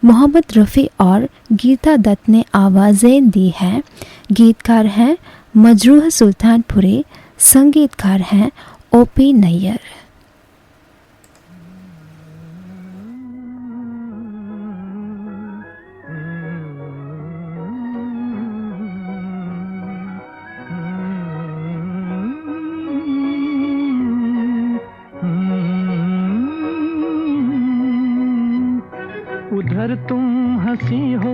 मोहम्मद रफ़ी और गीता दत्त ने आवाज़ें दी हैं। गीतकार हैं मजरूह सुल्तानपुरी, संगीतकार हैं ओपी नैयर।
उधर तुम हंसी हो,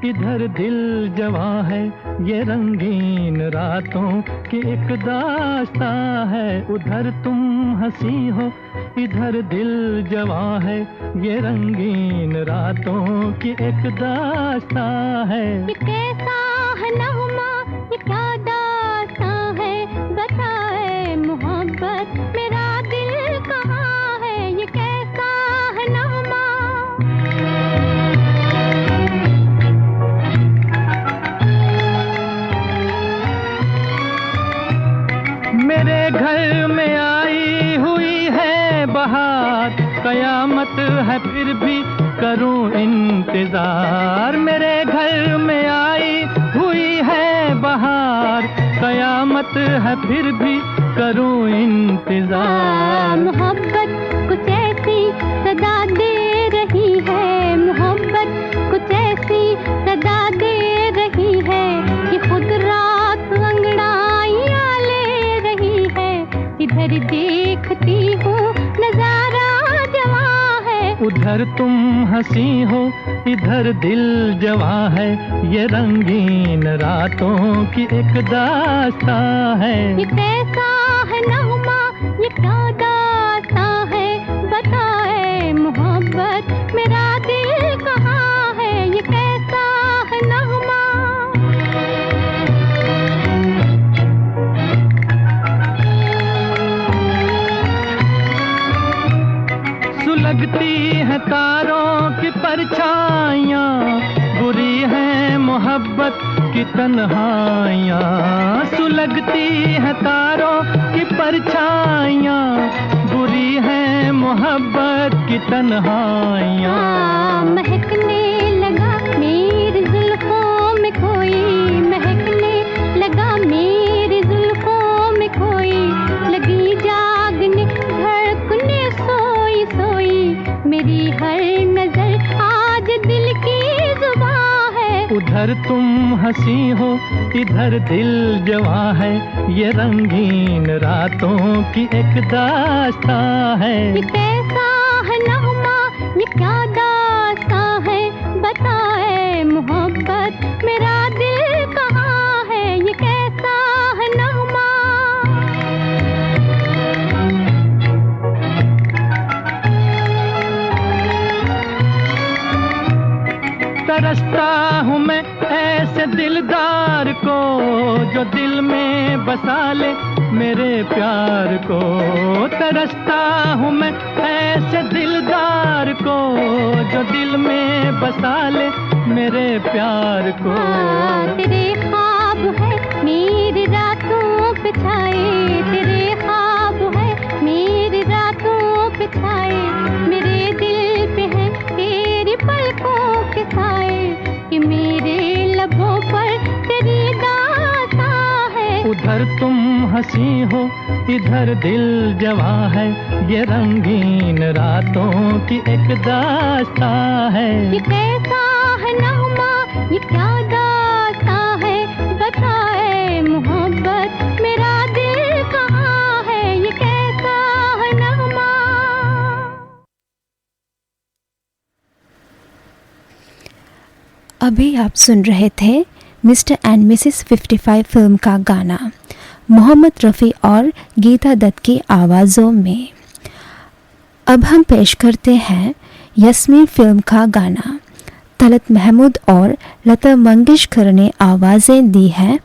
इधर दिल जवां है, ये रंगीन रातों की एक दास्तां है। उधर तुम हंसी हो, इधर दिल जवां है, ये रंगीन रातों की एक दास्तां है।
ये कैसा है नगमा, ये क्या दास्तां है, बताए मोहब्बत मेरा दिल कहाँ है। ये कैसा है नगमा।
मेरे घर में आई हुई है बहार, कयामत है फिर भी करूं इंतजार। मेरे घर में आई हुई है बहार, कयामत है फिर भी करूं इंतजार।
मोहब्बत कुछ ऐसी सदा दे रही है, मोहब्बत कुछ ऐसी सदा दे रही है कि खुद रात अंगड़ाइयां ले रही है। इधर देखती हूँ नजारा जवां है,
उधर तुम हंसी हो, इधर दिल जवां है, ये रंगीन रातों की एक दास्तां है।
ये कैसा है नगमा, ये क्या दास्तां है, बताए मोहब्बत मेरा दिल कहाँ है। ये कैसा है नगमा।
सुलगती है तारों की परछाइयाँ, बुरी है मोहब्बत की तन्हाइयाँ। सुलगती है तारों की परछाइयाँ, बुरी है मोहब्बत की तन्हाइयाँ।
महकने लगा मेरी जुल्फों में कोई, महकने लगा मेरी जुल्फों में कोई। लगी जागने धड़कने सोई सोई, मेरी हर नजर आज दिल की जुबां है।
उधर तुम हंसी हो, इधर दिल जवां है, ये रंगीन रातों की एक दास्तां है।
ये कैसा है नगमा, ये क्या दास्तां है, बताए मोहब्बत मेरा दिल कहाँ है। ये कैसा है नगमा।
तरसता हूँ मैं ऐसे दिलदार को, जो दिल में बसा ले मेरे प्यार को। तरसता हूँ मैं ऐसे दिलदार को, जो दिल में बसा ले मेरे प्यार को।
तेरे ख्वाब है मेरी रातों पे छाए, तेरे ख्वाब है मेरी रातों पे छाए। मेरे दिल पे है तेरी पलकों के साए, कि मेरे लबों पर तेरी दास्तां है।
उधर तुम हंसी हो, इधर दिल जवां है, ये रंगीन रातों की एक दास्तां है।
ये कैसा है नगमा, ये क्या दास्तां है, बताए मोहब्बत
अभी आप सुन रहे थे मिस्टर एंड मिसेस 55 फिल्म का गाना मोहम्मद रफ़ी और गीता दत्त की आवाज़ों में। अब हम पेश करते हैं यस्मीन फिल्म का गाना। तलत महमूद और लता मंगेशकर ने आवाज़ें दी हैं,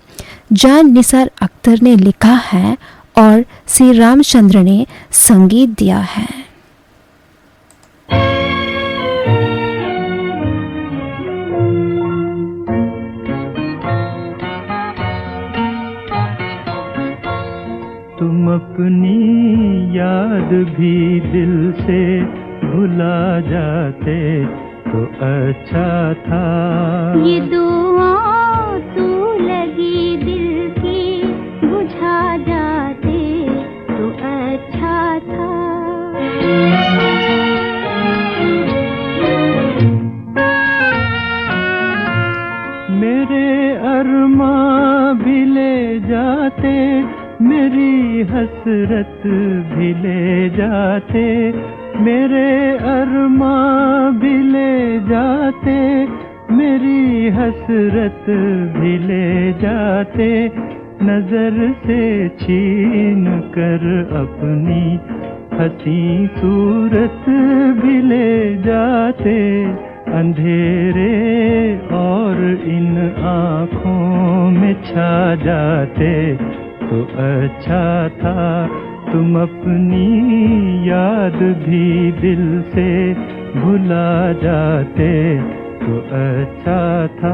जान निसार अख्तर ने लिखा है और सी रामचंद्र ने संगीत दिया है।
तुम अपनी याद भी दिल से भुला जाते तो अच्छा था।
ये दुआ तू लगी दिल की बुझा जाते तो अच्छा था।
मेरे अरमां भी ले जाते, मेरी हसरत भी ले जाते, मेरे अरमां भी ले जाते, मेरी हसरत भी ले जाते, नजर से छीन कर अपनी हंसी सूरत भी ले जाते। अंधेरे और इन आँखों में छा जाते तो अच्छा था। तुम अपनी याद भी दिल से भुला जाते तो अच्छा था।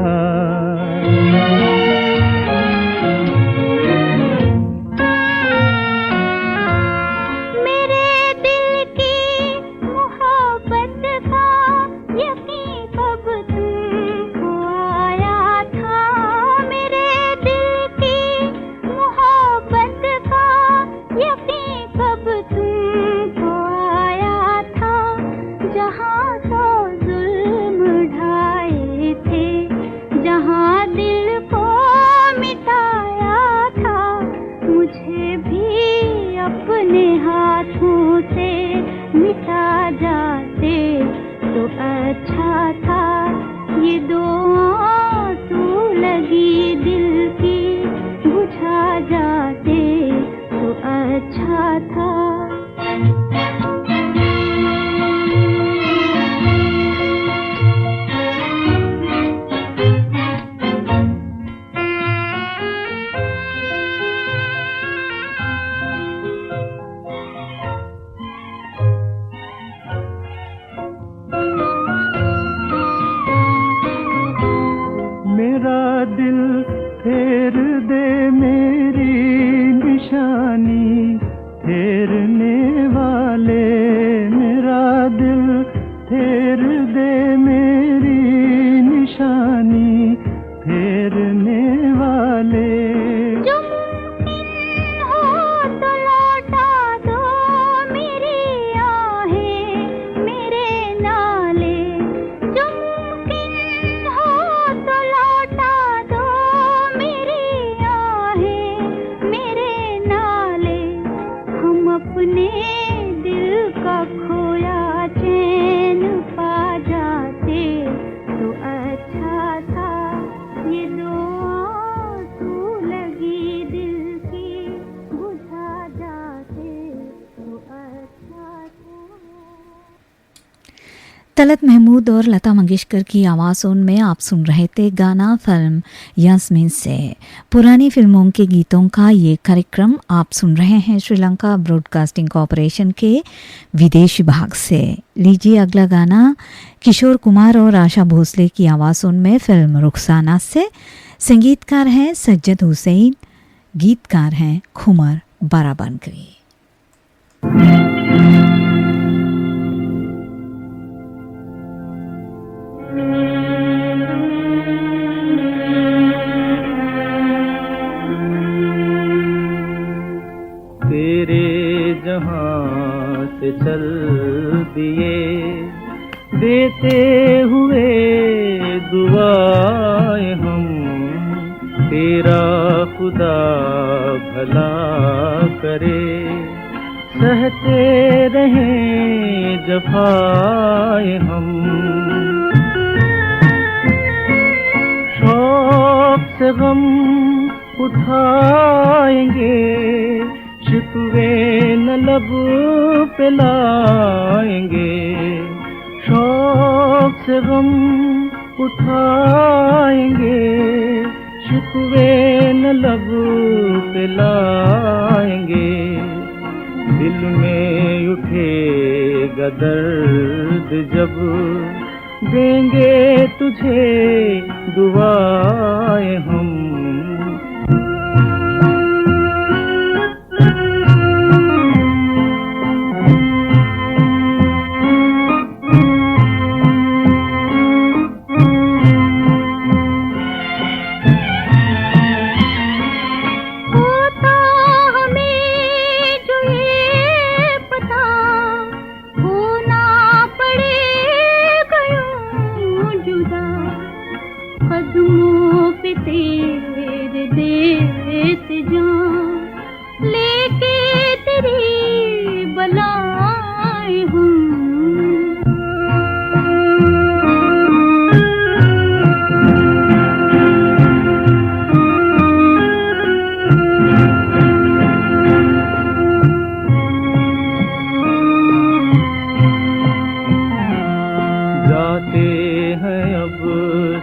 तलत महमूद और लता मंगेशकर की आवाज़ों में आप सुन रहे थे गाना फिल्म यास्मीन से। पुरानी फिल्मों के गीतों का ये कार्यक्रम आप सुन रहे हैं श्रीलंका ब्रॉडकास्टिंग कॉरपोरेशन के विदेश विभाग से। लीजिए अगला गाना किशोर कुमार और आशा भोसले की आवाज़ों में फिल्म रुखसाना से। संगीतकार हैं सज्जद हुसैन, गीतकार हैं खुमर बाराबंकरी।
जहां से चल दिए देते हुए दुआएं हम, तेरा खुदा भला करे, सहते रहें जफाएं हम। से गम उठाएंगे, शिकवे न लब पे लाएंगे। शौक से गम उठाएंगे, शिकवे न लब पे लाएंगे। दिल में उठेगा दर्द जब देंगे तुझे दुआएं हम।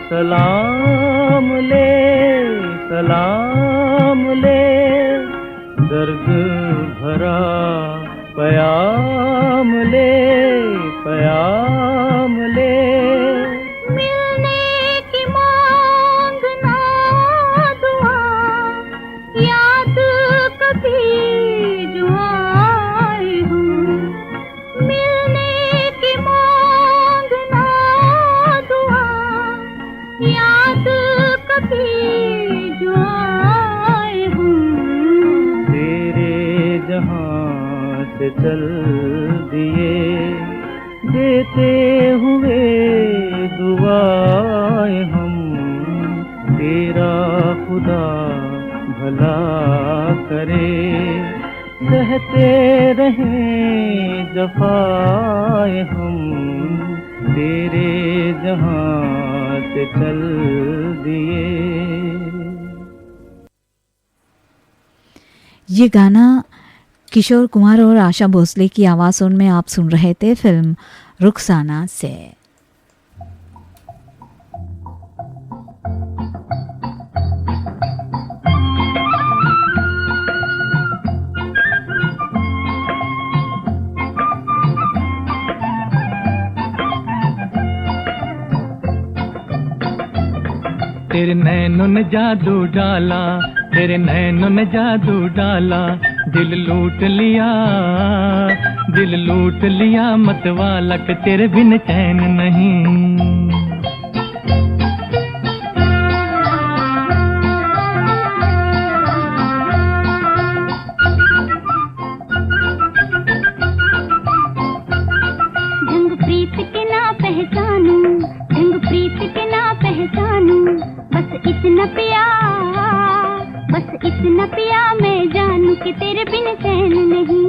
सलाम ले, सलाम ले, दर्द भरा पयाम ले, पयाम ले।
मिलने की मांगना दुआ, याद कभी जो आए हूँ। मिलने की मांगना दुआ, याद कभी जो आए हूँ।
तेरे जहां से चल दिए, देते हुए दुआएं हम। तेरा खुदा भला करे, सहते रहें जफाएं हम। तेरे जहां से चल दिए।
ये गाना किशोर कुमार और आशा भोसले की आवाज़ों में आप सुन रहे थे फिल्म रुखसाना से।
तेरे नैनों ने जादू डाला, तेरे नैनों ने जादू डाला, दिल लूट लिया, दिल लूट लिया मतवाला के तेरे बिन चैन नहीं।
ढंग प्रीत के ना पहचानूं, ढंग प्रीत के ना पहचानूं, बस इतना पिया, बस इतना पिया मैं जानूं कि तेरे बिन चैन नहीं।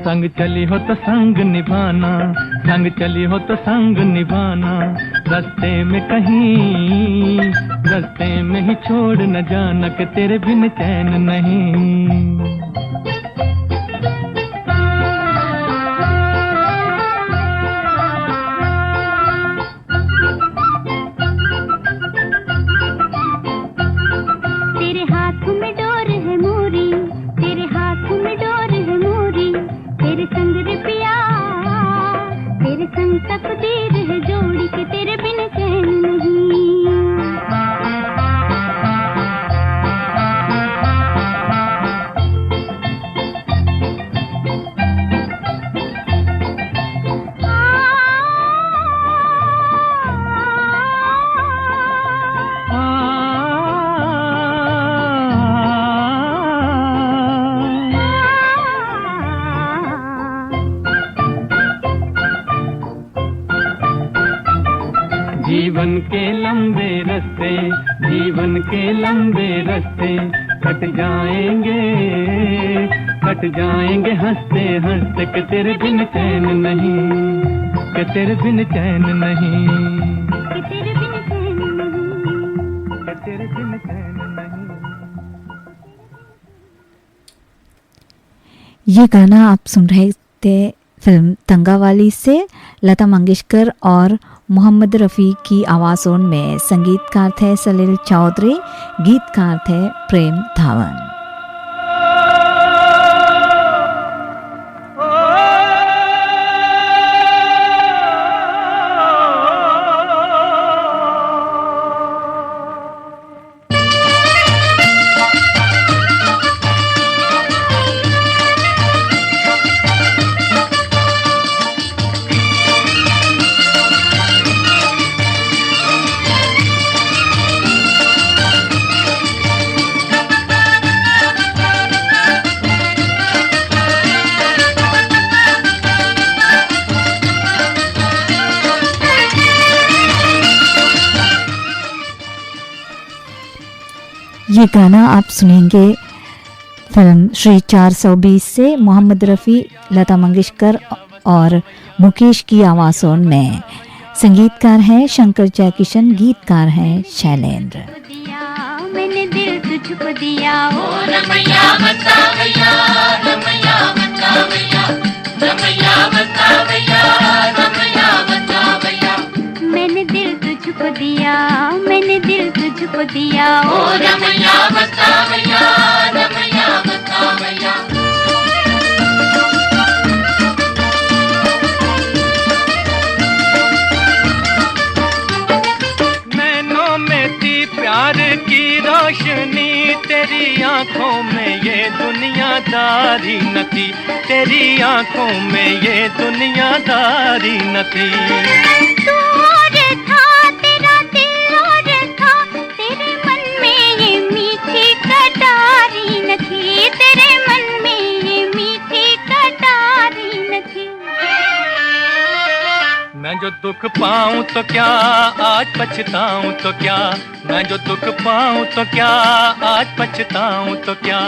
संग चली हो तो संग निभाना, संग चली हो तो संग निभाना, रास्ते में कहीं, रास्ते में ही छोड़ न जाना कि तेरे बिन चैन नहीं।
तेरे हाथ में डोर है मोरी, तेरे हाथ में डोर है मोरी, तेरे संग रे पिया, तेरे संग तकदीर है जोड़ी के तेरे बिन चैन नहीं।
लंबे रास्ते, जीवन के लंबे रास्ते कट जाएंगे हंसते हंसते, कि तेरे बिन चैन नहीं, कि तेरे बिन चैन नहीं,
कि तेरे बिन चैन नहीं,
कि तेरे बिन चैन नहीं।
ये गाना आप सुन रहे थे फिल्म तंगावाली से। लता मंगेशकर और मोहम्मद रफ़ी की आवाज़ों में संगीतकार थे सलील चौधरी, गीतकार थे प्रेम धावन। ये गाना आप सुनेंगे फिल्म श्री 420 से। मोहम्मद रफ़ी, लता मंगेशकर और मुकेश की आवाज़ों में। संगीतकार हैं शंकर जयकिशन, गीतकार हैं शैलेंद्र।
मैंने दिल तुझको दिया, ओ
रमैया बतावैया, रमैया बतावैया, रमैया बतावैया, रमैया बतावैया।
मैंने दिल तुझको दिया, मैंने दिल तुझको दिया,
ओ रमैया बतावैया, रमैया बतावैया।
नैनों में थी प्यार की रोशनी, तेरी आंखों में ये दुनियादारी न थी, तेरी आंखों में ये दुनियादारी न थी।
तू और था, तेरा दिल और था, तेरे मन में ये मीठी कटारी न थी, तेरे मन में ये मीठी कटारी न थी।
मैं जो दुख पाऊं तो क्या, आज पछताऊं तो क्या, मैं जो दुख पाऊं तो क्या, आज पछताऊं तो क्या।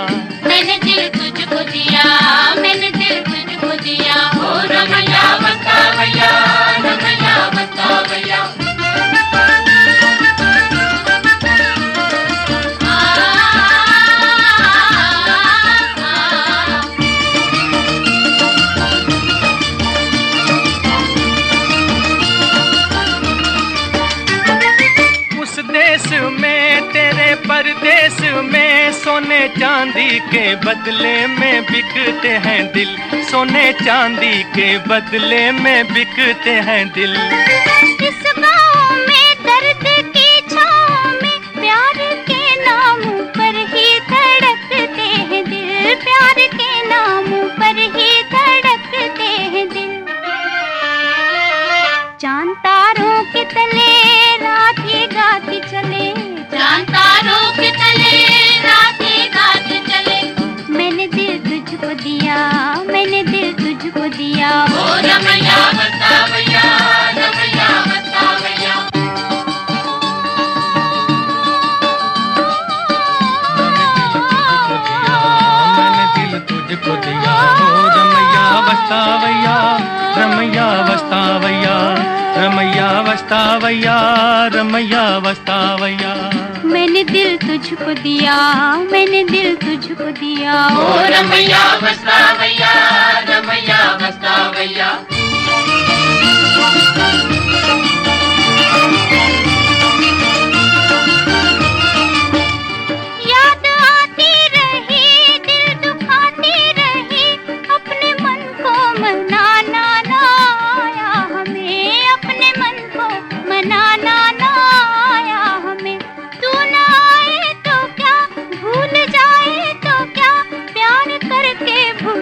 मैंने दिल तुझको दिया, मैंने दिल तुझको दिया,
ओ रमैया बतावैया, रमैया बतावैया।
देश में तेरे परदेश में सोने चांदी के बदले में बिकते हैं दिल, सोने चांदी के बदले में बिकते हैं दिल।
इस गाँव में दर्द की छाँव में प्यार के नाम पर ही धड़कते हैं दिल, प्यार के नाम पर ही धड़कते हैं दिल। चांद तारों के तले रात ये गाती चले,
चांद तारों के तले रात ये गाती चले।
मैंने दिल तुझको दिया, मैंने दिल तुझको दिया,
ओ रमैया बतावैया, रमैया बतावैया।
मैंने दिल तुझको दिया, ओ रमैया बतावैया, रमैया बतावैया, रमैया बतावैया, रमैया बतावैया।
मैंने दिल तुझको दिया, मैंने दिल तुझको दिया,
ओ रमैया बतावैया, रमैया बतावैया।
याद आती रही, दिल दुखाती रही, अपने मन को मनाना ना आया हमें, अपने मन को मनाना ना आया हमें। तू ना आए तो क्या, भूल जाए तो क्या, प्यार करके भूल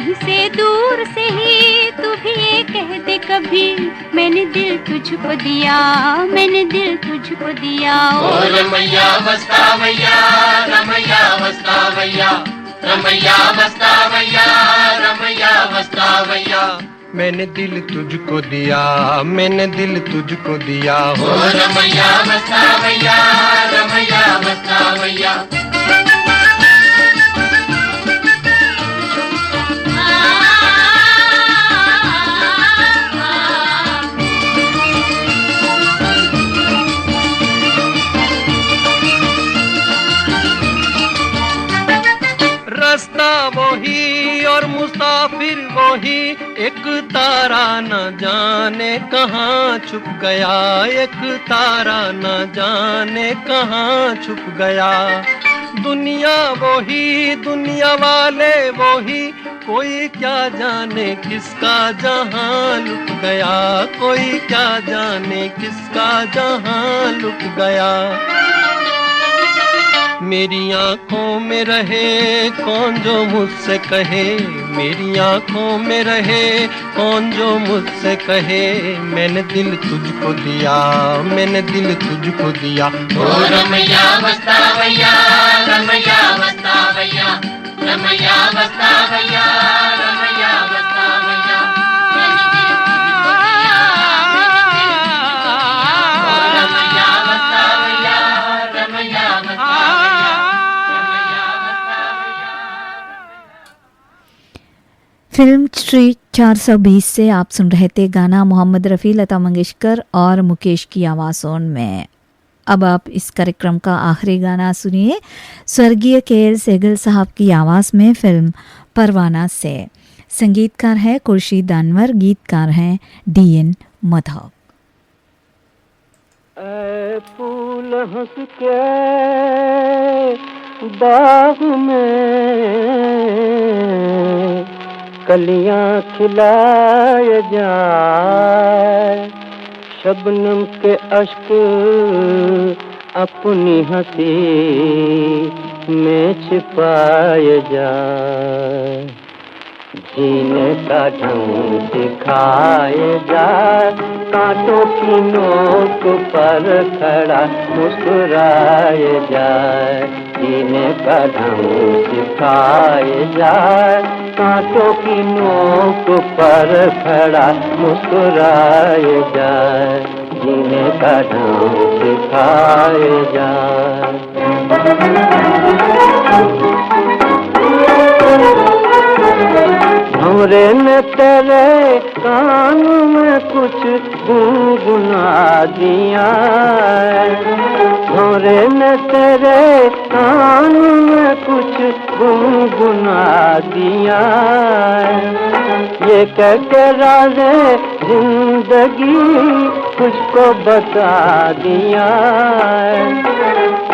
कहीं से दूर से ही तू भी ये कह दे कभी, मैंने दिल तुझको दिया, मैंने दिल तुझको दिया।
ओ रमैया वस्तावैया, रमैया वस्तावैया, रमैया वस्तावैया, रमैया वस्तावैया,
मैंने दिल तुझको दिया, मैंने दिल तुझको दिया।
ओ रमैया वस्तावैया, रमैया वस्तावैया।
रास्ता वही और मुसाफिर वही, एक तारा न जाने कहाँ छुप गया, एक तारा न जाने कहाँ छुप गया। दुनिया वही, दुनिया वाले वही, कोई क्या जाने किसका जहां लुट गया, कोई क्या जाने किसका जहां लुट गया। मेरी आँखों में रहे कौन जो मुझसे कहे, मेरी आँखों में रहे कौन जो मुझसे कहे, मैंने दिल तुझको दिया, मैंने दिल तुझको दिया।
ओ रमैया वस्तावैया, रमैया वस्तावैया, रमैया वस्तावैया, रमैया वस्तावैया, मैंने दिल तुझको दिया, ओ रमैया वस्तावैया, रमैया वस्तावैया।
फिल्म श्री 420 से आप सुन रहे थे गाना मोहम्मद रफ़ी, लता मंगेशकर और मुकेश की आवाज़ों में। अब आप इस कार्यक्रम का आखिरी गाना सुनिए, स्वर्गीय के.एल. सहगल साहब की आवाज़ में, फिल्म परवाना से। संगीतकार है खुर्शीद अनवर, गीतकार हैं D.N. माधव।
ऐ फूल हंस के बाग में कलियां खिलाए जाए, शबनम के अश्क अपनी हंसी में छिपाए जाए, जीने का ढंग सिखाए जाए, कांटों की नोक पर खड़ा मुस्कुराए जाए, जीने का ढंग सिखाए जाए, कांटों की नोक पर खड़ा मुस्कुराए जाए, जीने का ढंग सिखाए जाए। भंवरे ने तेरे कान में कुछ गुनगुना दिया, भंवरे ने तेरे कान में कुछ गुनगुना दिया, ये कह के राज़े जिंदगी तुझको बता दिया,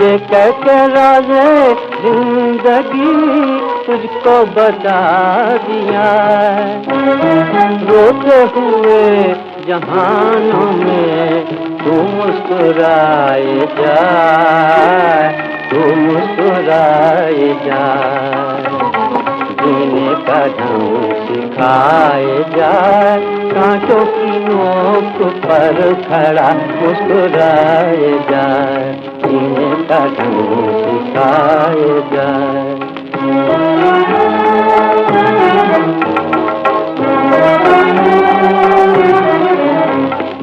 ये कह के राज़े जिंदगी तुझको बता दिया, रोते हुए जहानों में तू मुस्कुराए जाए, तू मुस्कुराए जाए, जीने का ढंग सिखाए जाए, कांटों की नोक पर खड़ा मुस्कुराए जाए, जीने का ढंग सिखाए जाए।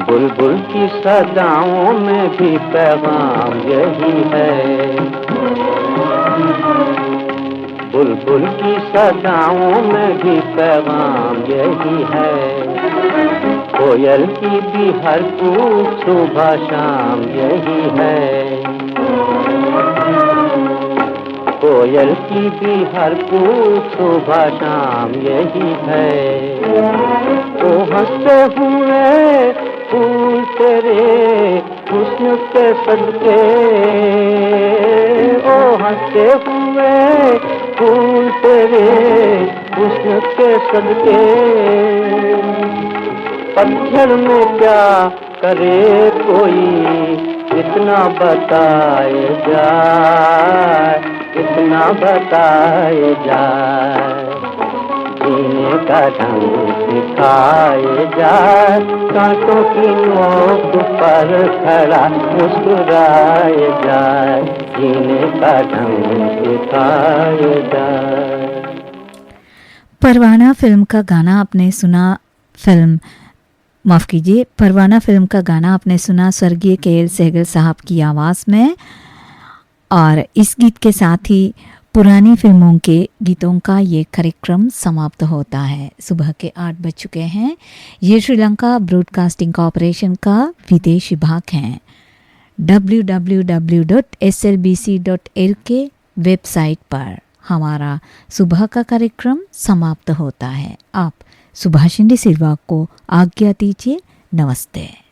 बुलबुल की सदाओं में भी पैगाम यही है, बुलबुल की सदाओं में भी पैगाम यही है, कोयल की भी हर कूक सुबह शाम यही है, कोयल की भी हर कूक सुबह शाम यही है, ओ हंसते हुए फूल तेरे हुस्न के सदके, ओ हंसते हुए फूल तेरे हुस्न के सदके, पत्थर में क्या करे कोई इतना बताए जाए, इतना बताए जाए, जीने का ढंग सिखाए जाए, कांटों की नोक पर खड़ा मुस्कुराए जाए, जीने का ढंग सिखाए जाए।
परवाना फिल्म का गाना आपने सुना, परवाना फिल्म का गाना आपने सुना स्वर्गीय के.एल. सहगल साहब की आवाज़ में। और इस गीत के साथ ही पुरानी फिल्मों के गीतों का ये कार्यक्रम समाप्त होता है। सुबह के 8 बज चुके हैं। ये श्रीलंका ब्रॉडकास्टिंग कॉरपोरेशन का विदेश विभाग है। www.slbc.lk वेबसाइट पर हमारा सुबह का कार्यक्रम समाप्त होता है। आप सुभाषिनी सिल्वा को आज्ञा दीजिए। नमस्ते।